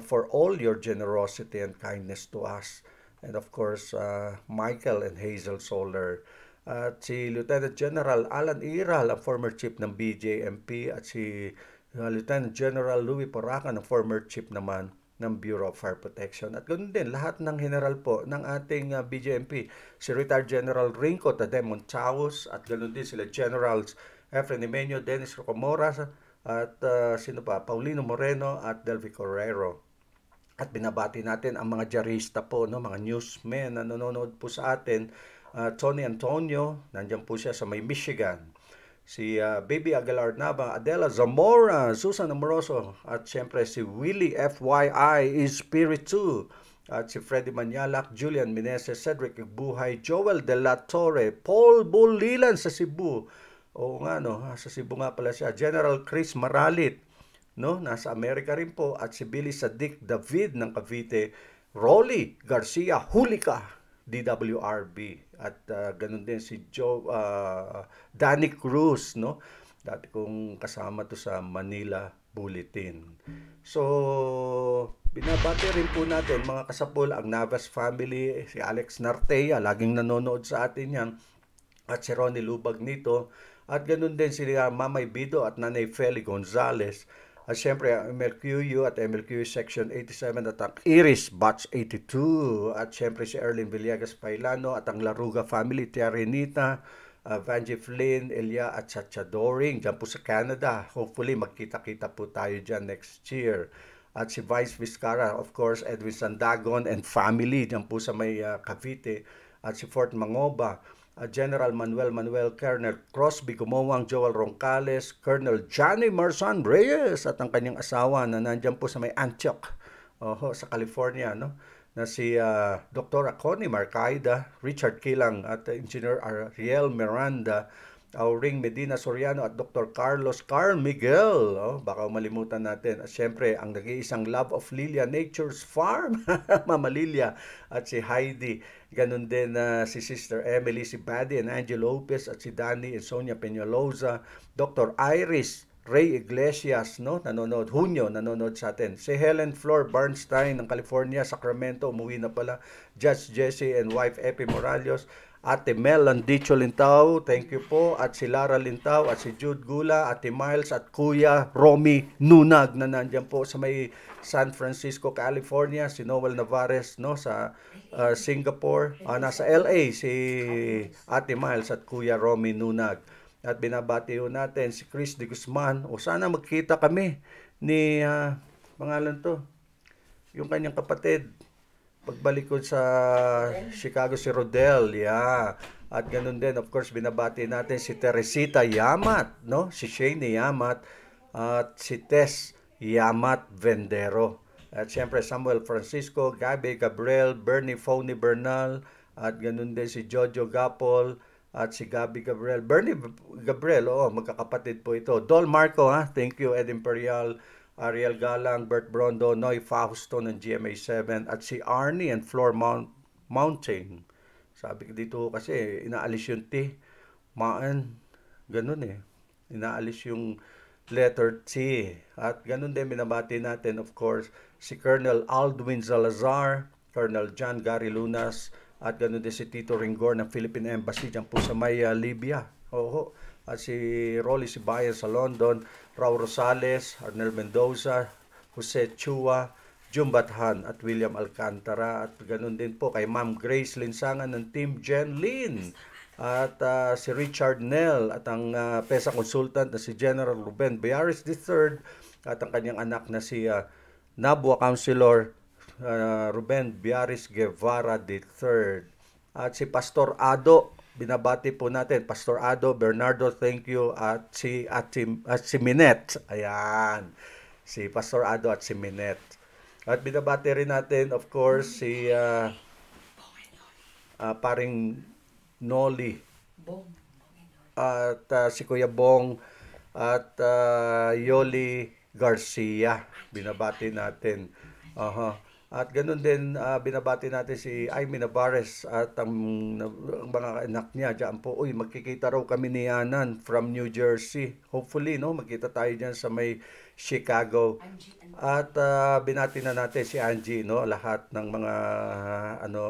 S1: for all your generosity and kindness to us. And of course, Michael and Hazel Zoller. At si Lieutenant General Alan Iral, ang former chief ng BJMP. At si Lieutenant General Louis Poracan, ang former chief naman ng Bureau of Fire Protection. At ganoon din, lahat ng general po ng ating BJMP, si Retired General Rinco Tademon Chaos, at ganoon din sila Generals Efren Imeño, Dennis Rocamora, at sino pa, Paulino Moreno at Delvi Correro. At binabati natin ang mga diarista po, no, mga newsmen na nanonood po sa atin. Tony Antonio, nandiyan po siya sa may Michigan. Si Baby Aguilar Nava, Adela Zamora, Susan Amoroso, at siyempre si Willie FYI Espiritu, at si Freddy Manyalak, Julian Meneses, Cedric Igbuhay, Joel De La Torre, Paul Bulilan sa Cebu. Oo nga, no, sa Cebu nga pala siya. General Chris Maralit, no, nasa Amerika rin po, at si Billy Sadik David ng Cavite, Rolly Garcia Hulika, DWRB, at ganun din si Danny Cruz, no? Dati kong kasama to sa Manila Bulletin. So, binabati rin po natin mga kasapol ang Navas family, si Alex Nartea, laging nanonood sa atin yan, at si Ronnie Lubag nito, at ganun din si Mamay Bido at Nanay Feli Gonzales. At siyempre, ang MLQU at MLQU Section 87 at ang Iris Batch 82. At siyempre si Erlyn Villegas Pailano at ang Laruga family, Tia Renita, Vanji Flynn, Elia at Chacha Doring, dyan po sa Canada. Hopefully, magkita-kita po tayo dyan next year. At si Vice Vizcara, of course, Edwin Sandagon and family, dyan po sa may Cavite. At si Fort Mangoba, General Manuel, Colonel Crosby Gumawang, Joel Roncales, Colonel Johnny Marsan Reyes at ang kanyang asawa na nandiyan po sa may Antioch, sa California, no? Na si Dr. Connie Marcaida, Richard Kilang at Engineer Ariel Miranda, Auring Medina Soriano at Dr. Carlos Carl Miguel. Baka malimutan natin. At syempre, ang nag-iisang Love of Lilia Nature's Farm, Mama Lilia, at si Heidi. Ganun din si Sister Emily, si Buddy and Angie Lopez, at si Danny and Sonia Peñalosa, Dr. Iris Ray Iglesias, no? Nanonood, Hunyo, nanonood sa atin. Si Helen Flor Bernstein ng California, Sacramento, umuwi na pala. Judge Jesse and wife Epi Morales, Ate Mel Landicho Lintao, thank you po. At si Lara Lintao, at si Jude Gula, Ate Miles, at Kuya Romy Nunag na nandiyan po sa may San Francisco, California. Si Noel Navarez, no, sa Singapore. Nasa LA si Ate Miles at Kuya Romy Nunag. At binabati ho natin si Chris de Guzman. Sana magkita kami ni pangalan to, yung kanyang kapatid. pagbalik ko sa Chicago, si Rodel, yeah. At ganun din, of course, binabati natin si Teresita Yamat, no? Si Shane Yamat at si Tess Yamat Vendero. At siyempre, Samuel Francisco, Gabi Gabriel, Bernie Phony Bernal, at ganun din si Jojo Gapol, at si Gabi Gabriel. Bernie Gabriel, oo, magkakapatid po ito. Dol Marco, ha? Thank you, Ed Imperial. Ariel Galang, Bert Brondo, Noy Fausto ng GMA7, at si Arnie and Floor Mountain. Sabi ko dito kasi, inaalis yung T. Maan, ganun eh. Inaalis yung letter T. At ganun din, binabati natin, of course, si Colonel Aldwin Salazar, Colonel John Gary Lunas, at ganun din si Tito Ringor ng Philippine Embassy dyan po sa may Libya. Oo. At si Rolly Sibayan sa London, Raul Rosales, Arnel Mendoza, Jose Chua, Jumbathan at William Alcantara, at ganun din po kay Ma'am Grace Linsangan ng Team Jen Lin, at si Richard Nell, at ang PESA consultant na si General Ruben Biaris III, at ang kanyang anak na si Nabwa Councilor Ruben Biaris Guevara III, at si Pastor Ado, binabati po natin, Pastor Ado Bernardo, thank you, at si Minet, ayan, si Pastor Ado at si Minet. At binabati rin natin, of course, si paring Noli, at si Kuya Bong, at Yoli Garcia, binabati natin. At ganun din, binabati natin si Aimee Navarez at ang mga anak niya dyan po. Uy, magkikita raw kami ni Yanan from New Jersey. Hopefully, no, magkita tayo dyan sa may Chicago. At binati na natin si Angie, no, lahat ng mga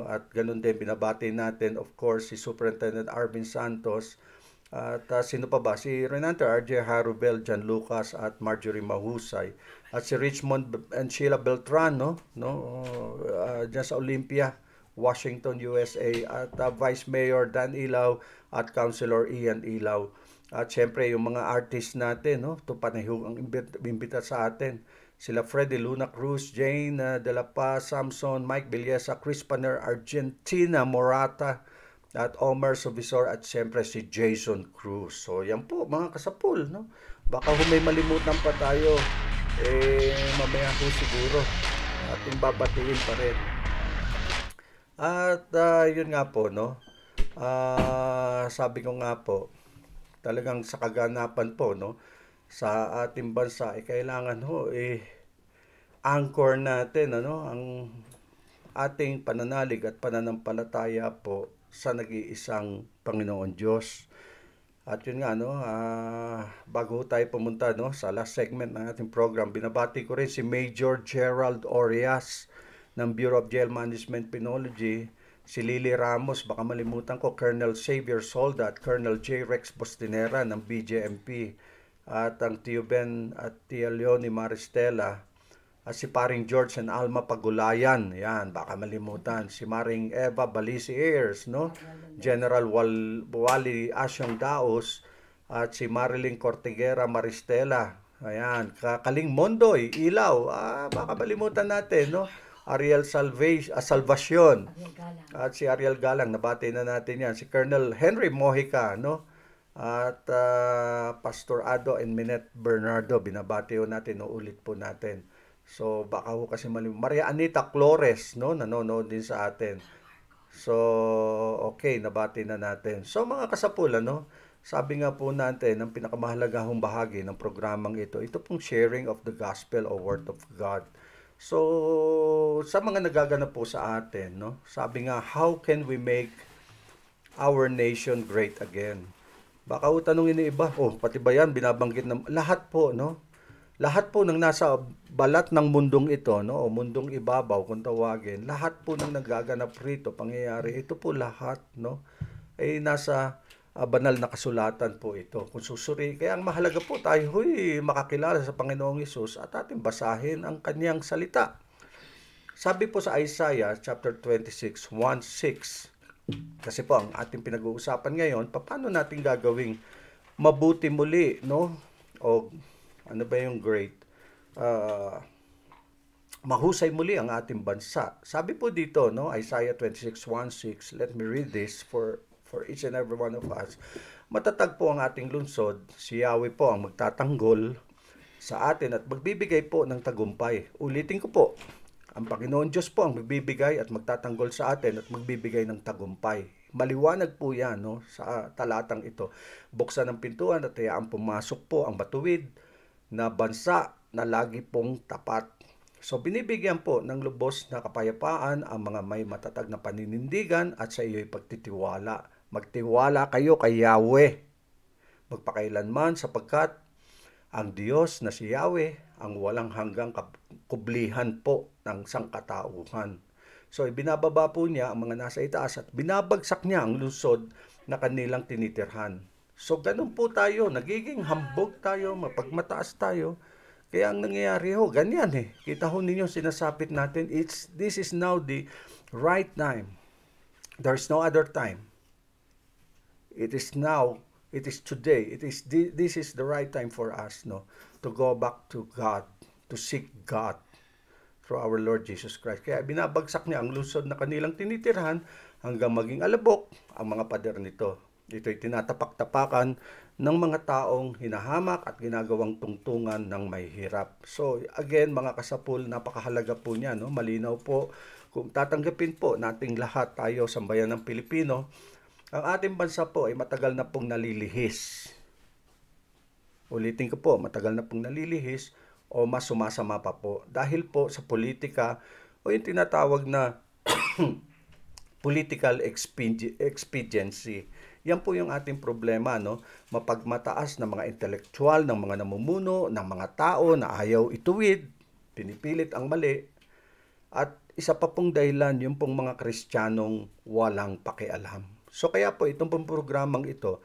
S1: at ganun din binabati natin, of course, si Superintendent Arvin Santos. At sino pa ba? Si Renante RJ Harubel, Jan Lucas, at Marjorie Mahusay. At si Richmond and Sheila Beltran, dyan sa Olympia, Washington, USA. At Vice Mayor Dan Ilaw at Councilor Ian Ilaw. At syempre yung mga artists natin, no, ito panahon ang imbita sa atin. Sila Freddy Luna Cruz, Jane De La Paz, Samson, Mike Villesa, Chris Paner, Argentina Morata, at Omar Subisor, at siyempre si Jason Cruz. So yan po mga kasapul, no? Baka may malimutan pa tayo, mamaya po siguro ating babatiin pa rin. At yun nga po, no? Sabi ko nga po, talagang sa kaganapan po, no, sa ating bansa, kailangan anchor natin, ang ating pananalig at pananampalataya po sa nag-iisang Panginoon Diyos. At yun nga, bago tayo pumunta, sa last segment ng ating program, binabati ko rin si Major Gerald Orias ng Bureau of Jail Management Penology, si Lily Ramos, baka malimutan ko, Colonel Xavier Solda at Colonel J. Rex Bostinera ng BJMP, at ang Tio Ben at Tia Leonie Maristela, at si paring George and Alma Pagulayan, yan, baka malimutan, si Maring Eva Balisi Ayers, no? General Wally Asyong Daos, at si Marilyn Cortigera Maristela, ayan, Kaling Mondoy, Ilaw, baka malimutan natin, no? Ariel Salvacion, at si Ariel Galang, nabati na natin yan, si Colonel Henry Mojica, no? At Pastor Ado and Minette Bernardo, binabati natin, ulit po natin. So baka kasi Maria Anita Flores, no, nanonood din sa atin. So okay, nabati na natin. So mga kasapulan, no, sabi nga po natin, ang pinakamahalagahong bahagi ng programang ito pong sharing of the gospel or word of God. So sa mga nagaganap po sa atin, no, sabi nga, how can we make our nation great again? Baka tanongin ni iba, pati ba yan binabanggit na lahat po, no? Lahat po ng nasa balat ng mundong ito, no, o mundong ibabaw kung tawagin, lahat po ng nagaganap rito, pangyayari, ito po lahat, no, ay nasa banal na kasulatan po ito. Kung susuri, kaya ang mahalaga po tayo, makakilala sa Panginoong Hesus at ating basahin ang kanyang salita. Sabi po sa Isaiah chapter 26, 1:6, kasi po ang ating pinag-uusapan ngayon, paano natin gagawing mabuti muli, no, o ano ba yung great? mahusay muli ang ating bansa. Sabi po dito, no, Isaiah 26:16, let me read this for each and every one of us. Matatag po ang ating lungsod, si Yahweh po ang magtatanggol sa atin at magbibigay po ng tagumpay. Ulitin ko po, ang Panginoon Diyos po ang magbibigay at magtatanggol sa atin at magbibigay ng tagumpay. Maliwanag po yan, no, sa talatang ito. Buksan ang pintuan at hayaan pumasok po ang matuwid na bansa na lagi pong tapat. So binibigyan po ng lubos na kapayapaan ang mga may matatag na paninindigan at sa iyo'y pagtitiwala. Magtiwala kayo kay Yahweh magpakailanman sapagkat ang Diyos na si Yahweh ang walang hanggang kublihan po ng sangkatauhan. So ibinababa po niya ang mga nasa itaas at binabagsak niya ang lungsod na kanilang tinitirhan. So ganun po tayo, nagiging hambog tayo, mapagmataas tayo. Kaya ang nangyayari ho, ganyan eh. Kita ho ninyo, sinasapit natin, this is now the right time. There's no other time. It is now, it is today, this is the right time for us, no, to go back to God, to seek God through our Lord Jesus Christ. Kaya binabagsak niya ang lungsod na kanilang tinitirhan hanggang maging alabok ang mga pader nito. Ito'y tinatapak-tapakan ng mga taong hinahamak at ginagawang tungtungan ng may hirap. So again, mga kasapul, napakahalaga po niya, no? Malinaw po kung tatanggapin po nating lahat tayo sa bayan ng Pilipino, ang ating bansa po ay matagal na pong nalilihis. Ulitin ko po, matagal na pong nalilihis o mas sumasama pa po dahil po sa politika o yung tinatawag na political expediency. Yan po yung ating problema, no? Mapagmataas na mga intelektual, ng mga namumuno, ng mga tao na ayaw ituwid, pinipilit ang mali. At isa pa pong dahilan, yung pong mga Kristiyanong walang pakialam. So kaya po itong pong programang ito,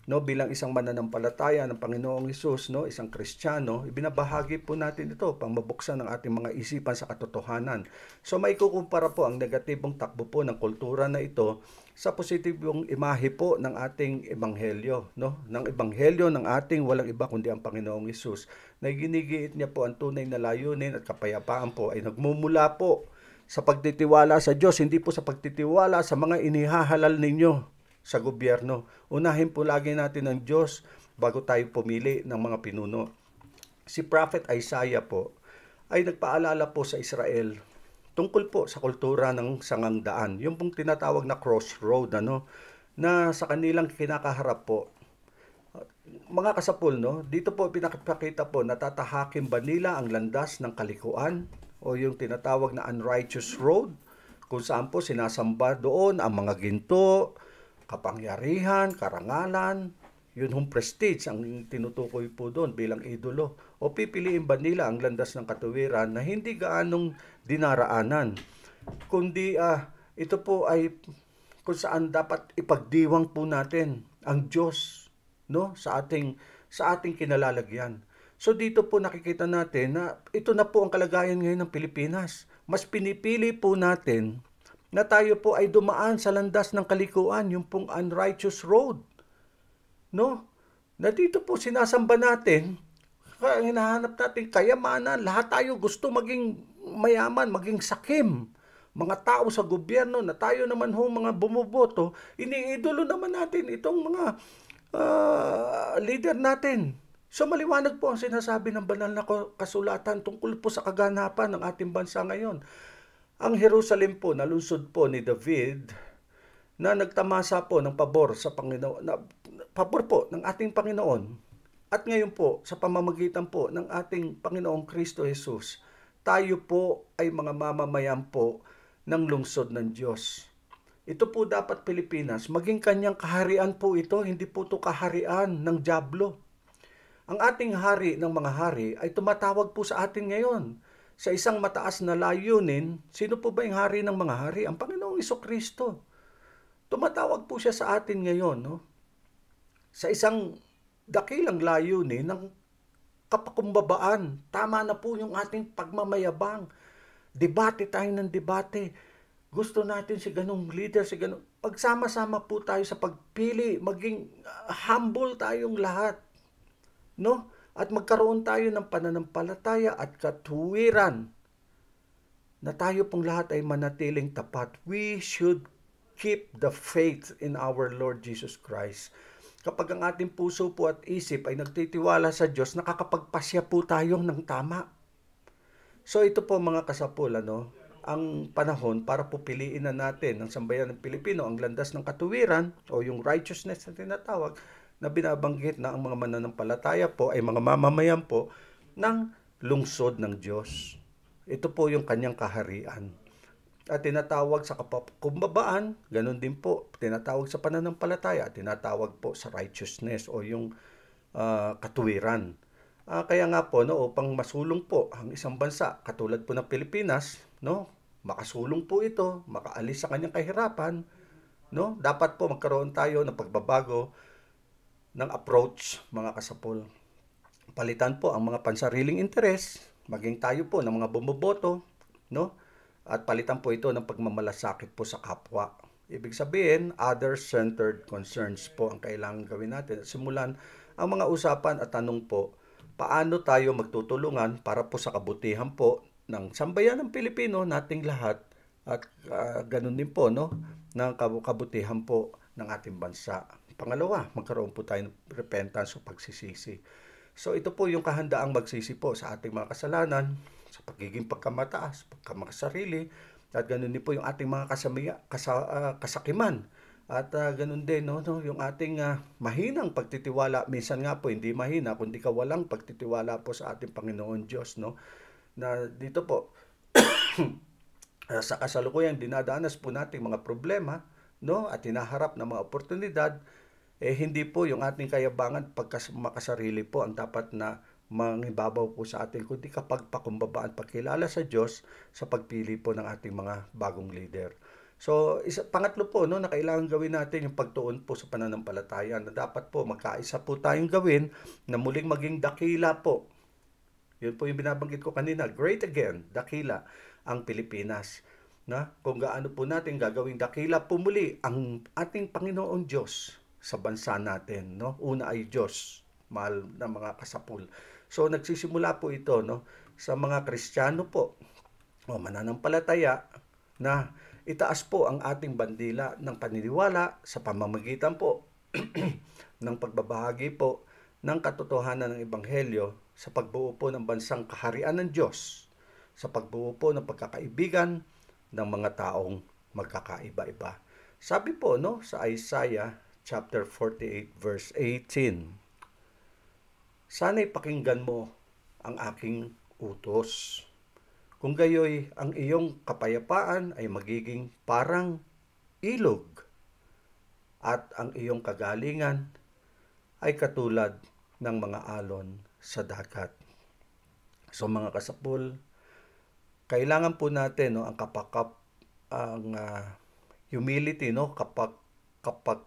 S1: no, bilang isang mananampalataya ng Panginoong Hesus, no, isang Kristiyano, ibinabahagi po natin ito pang mabuksan ng ating mga isipan sa katotohanan. So maikukumpara po ang negatibong takbo po ng kultura na ito sa positibong imahe po ng ating ebanghelyo, no, ng ebanghelyo ng ating walang iba kundi ang Panginoong Hesus, na ginigiit niya po ang tunay na layunin at kapayapaan po ay nagmumula po sa pagtitiwala sa Diyos, hindi po sa pagtitiwala sa mga inihahalal ninyo sa gobyerno. Unahin po lagi natin ang Diyos bago tayo pumili ng mga pinuno. Si Prophet Isaiah po ay nagpaalala po sa Israel tungkol po sa kultura ng sangang daan. Yung pong tinatawag na crossroad, ano, na sa kanilang kinakaharap po. Mga kasapul, no, dito po pinakita po, natatahakin ba nila ang landas ng kalikuan o yung tinatawag na unrighteous road, kung saan po sinasamba doon ang mga ginto, kapangyarihan, karangalan, yun hong prestige ang tinutukoy po doon bilang idolo. O pipiliin ba nila ang landas ng katuwiran na hindi gaanong dinaraanan, kundi ito po ay kung saan dapat ipagdiwang po natin ang Diyos, no, sa ating kinalalagyan. So dito po nakikita natin na ito na po ang kalagayan ngayon ng Pilipinas. Mas pinipili po natin na tayo po ay dumaan sa landas ng kalikuan, yung pong unrighteous road. No? Na dito po sinasamba natin, hinahanap natin kayamanan, lahat tayo gusto maging mayaman, maging sakim. Mga tao sa gobyerno na tayo naman ho mga bumuboto, iniidolo naman natin itong mga leader natin. So maliwanag po ang sinasabi ng banal na kasulatan tungkol po sa kaganapan ng ating bansa ngayon. Ang Jerusalem po, nalunsod po ni David na nagtamasa po ng pabor sa Panginoon, pabor po ng ating Panginoon. At ngayon po, sa pamamagitan po ng ating Panginoong Kristo Jesus, tayo po ay mga mamamayan po ng lungsod ng Diyos. Ito po dapat Pilipinas, maging kanyang kaharian po ito, hindi po ito kaharian ng dyablo. Ang ating hari ng mga hari ay tumatawag po sa atin ngayon sa isang mataas na layunin. Sino po ba yung hari ng mga hari? Ang Panginoong Jesucristo. Tumatawag po siya sa atin ngayon, no? Sa isang dakilang layunin ng kapakumbabaan. Tama na po yung ating pagmamayabang. Debate tayo ng debate. Gusto natin si ganong leader, si ganong... Pagsama-sama po tayo sa pagpili, maging humble tayong lahat. No? At magkaroon tayo ng pananampalataya at katuwiran na tayo pong lahat ay manatiling tapat. We should keep the faith in our Lord Jesus Christ. Kapag ang ating puso po at isip ay nagtitiwala sa Diyos, nakakapagpasya po tayo ng tama. So ito po mga kasapul, ang panahon para po piliin na natin ng sambayan ng Pilipino ang landas ng katuwiran o yung righteousness na tinatawag, na binabanggit na ang mga mananampalataya po ay mga mamamayan po ng lungsod ng Diyos. Ito po yung kanyang kaharian. At tinatawag sa kapakumbabaan, ganun din po, tinatawag sa pananampalataya, tinatawag po sa righteousness o yung katuwiran. Kaya nga po, upang masulong po ang isang bansa, katulad po ng Pilipinas, makasulong po ito, makaalis sa kanyang kahirapan, dapat po magkaroon tayo ng pagbabago ng approach, mga kasapul. Palitan po ang mga pansariling interes, maging tayo po ng mga bumoboto, at palitan po ito ng pagmamalasakit po sa kapwa. Ibig sabihin, other-centered concerns po ang kailangan gawin natin. Simulan ang mga usapan at tanong po, paano tayo magtutulungan para po sa kabutihan po ng sambayan ng Pilipino nating lahat at ganun din po ng kabutihan po ng ating bansa. Pangalawa, magkaroon po tayo ng repentance o pagsisisi. So ito po yung kahandaang magsisi po sa ating mga kasalanan, sa pagiging pagkamataas, pagkamakasarili, at ganun din po yung ating mga kasakiman. At ganun din yung ating mahinang pagtitiwala. Minsan nga po hindi mahina kundi kawalang pagtitiwala po sa ating Panginoon Diyos, na dito po sa kasalukuyan dinadanas po nating mga problema, at hinaharap na mga oportunidad, hindi po yung ating kayabangan makasarili po ang dapat na mangibabaw po sa atin, kundi kapag pakumbaba at pagkilala sa Diyos sa pagpili po ng ating mga bagong leader. So, pangatlo po, na kailangan gawin natin yung pagtuon po sa pananampalataya, na dapat po magkaisa po tayong gawin na muling maging dakila po. Yun po yung binabanggit ko kanina, great again, dakila ang Pilipinas. Kung gaano po natin gagawing dakila po muli ang ating Panginoon Diyos sa bansa natin. Una ay Diyos, mahal na mga kasapul. So nagsisimula po ito sa mga Kristiyano po o mananampalataya, na itaas po ang ating bandila ng paniniwala sa pamamagitan po ng pagbabahagi po ng katotohanan ng Ebanghelyo sa pagbuo po ng bansang kaharian ng Diyos, sa pagbuo po ng pagkakaibigan ng mga taong magkakaiba-iba. Sabi po sa Isaiah chapter 48 verse 18, sana'y pakinggan mo ang aking utos. Kung gayoy, ang iyong kapayapaan ay magiging parang ilog, at ang iyong kagalingan ay katulad ng mga alon sa dagat. So mga kasapul, kailangan po natin ang humility, kapag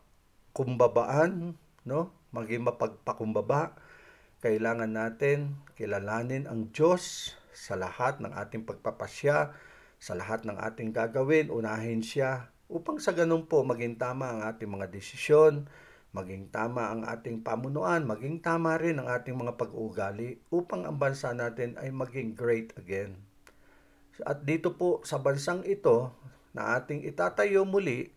S1: kumbabaan, maging mapagpakumbaba. Kailangan natin kilalanin ang Diyos sa lahat ng ating pagpapasya, sa lahat ng ating gagawin, unahin siya, upang sa ganun po maging tama ang ating mga desisyon, maging tama ang ating pamunuan, maging tama rin ang ating mga pag-uugali, upang ang bansa natin ay maging great again. At dito po sa bansang ito na ating itatayo muli,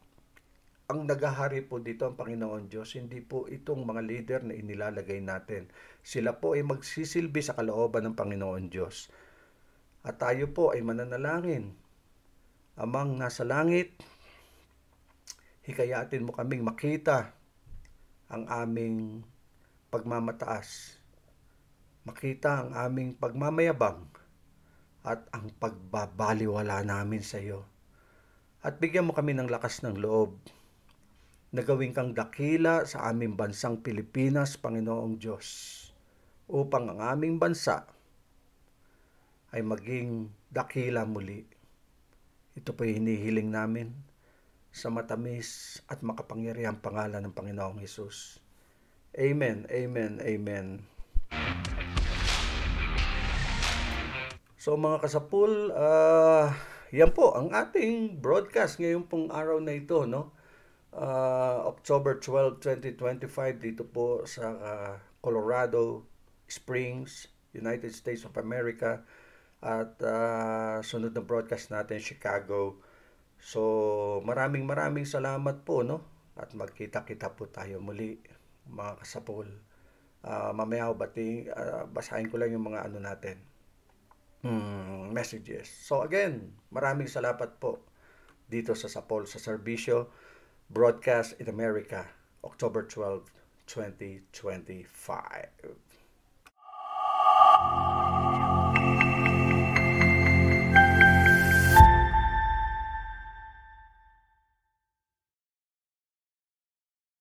S1: ang naghahari po dito ang Panginoon Diyos, hindi po itong mga leader na inilalagay natin. Sila po ay magsisilbi sa kalooban ng Panginoon Diyos. At tayo po ay mananalangin. Amang nasa langit, hikayatin mo kaming makita ang aming pagmamataas, makita ang aming pagmamayabang, at ang pagbabaliwala namin sa iyo. At bigyan mo kami ng lakas ng loob na gawin kang dakila sa aming bansang Pilipinas, Panginoong Diyos, upang ang aming bansa ay maging dakila muli. Ito po hinihiling namin sa matamis at makapangyarihang pangalan ng Panginoong Hesus. Amen, amen, amen. So mga kasapul, yan po ang ating broadcast ngayon pong araw na ito, October 12, 2025 dito po sa Colorado Springs, United States of America. At sunod na broadcast natin, Chicago. So, maraming salamat po, no? At magkita-kita po tayo muli, mga kasapol. Mamaya basahin ko lang yung mga ano natin, messages. So again, maraming salamat po dito sa Sapol sa Serbisyo Broadcast in America, October 12, 2025.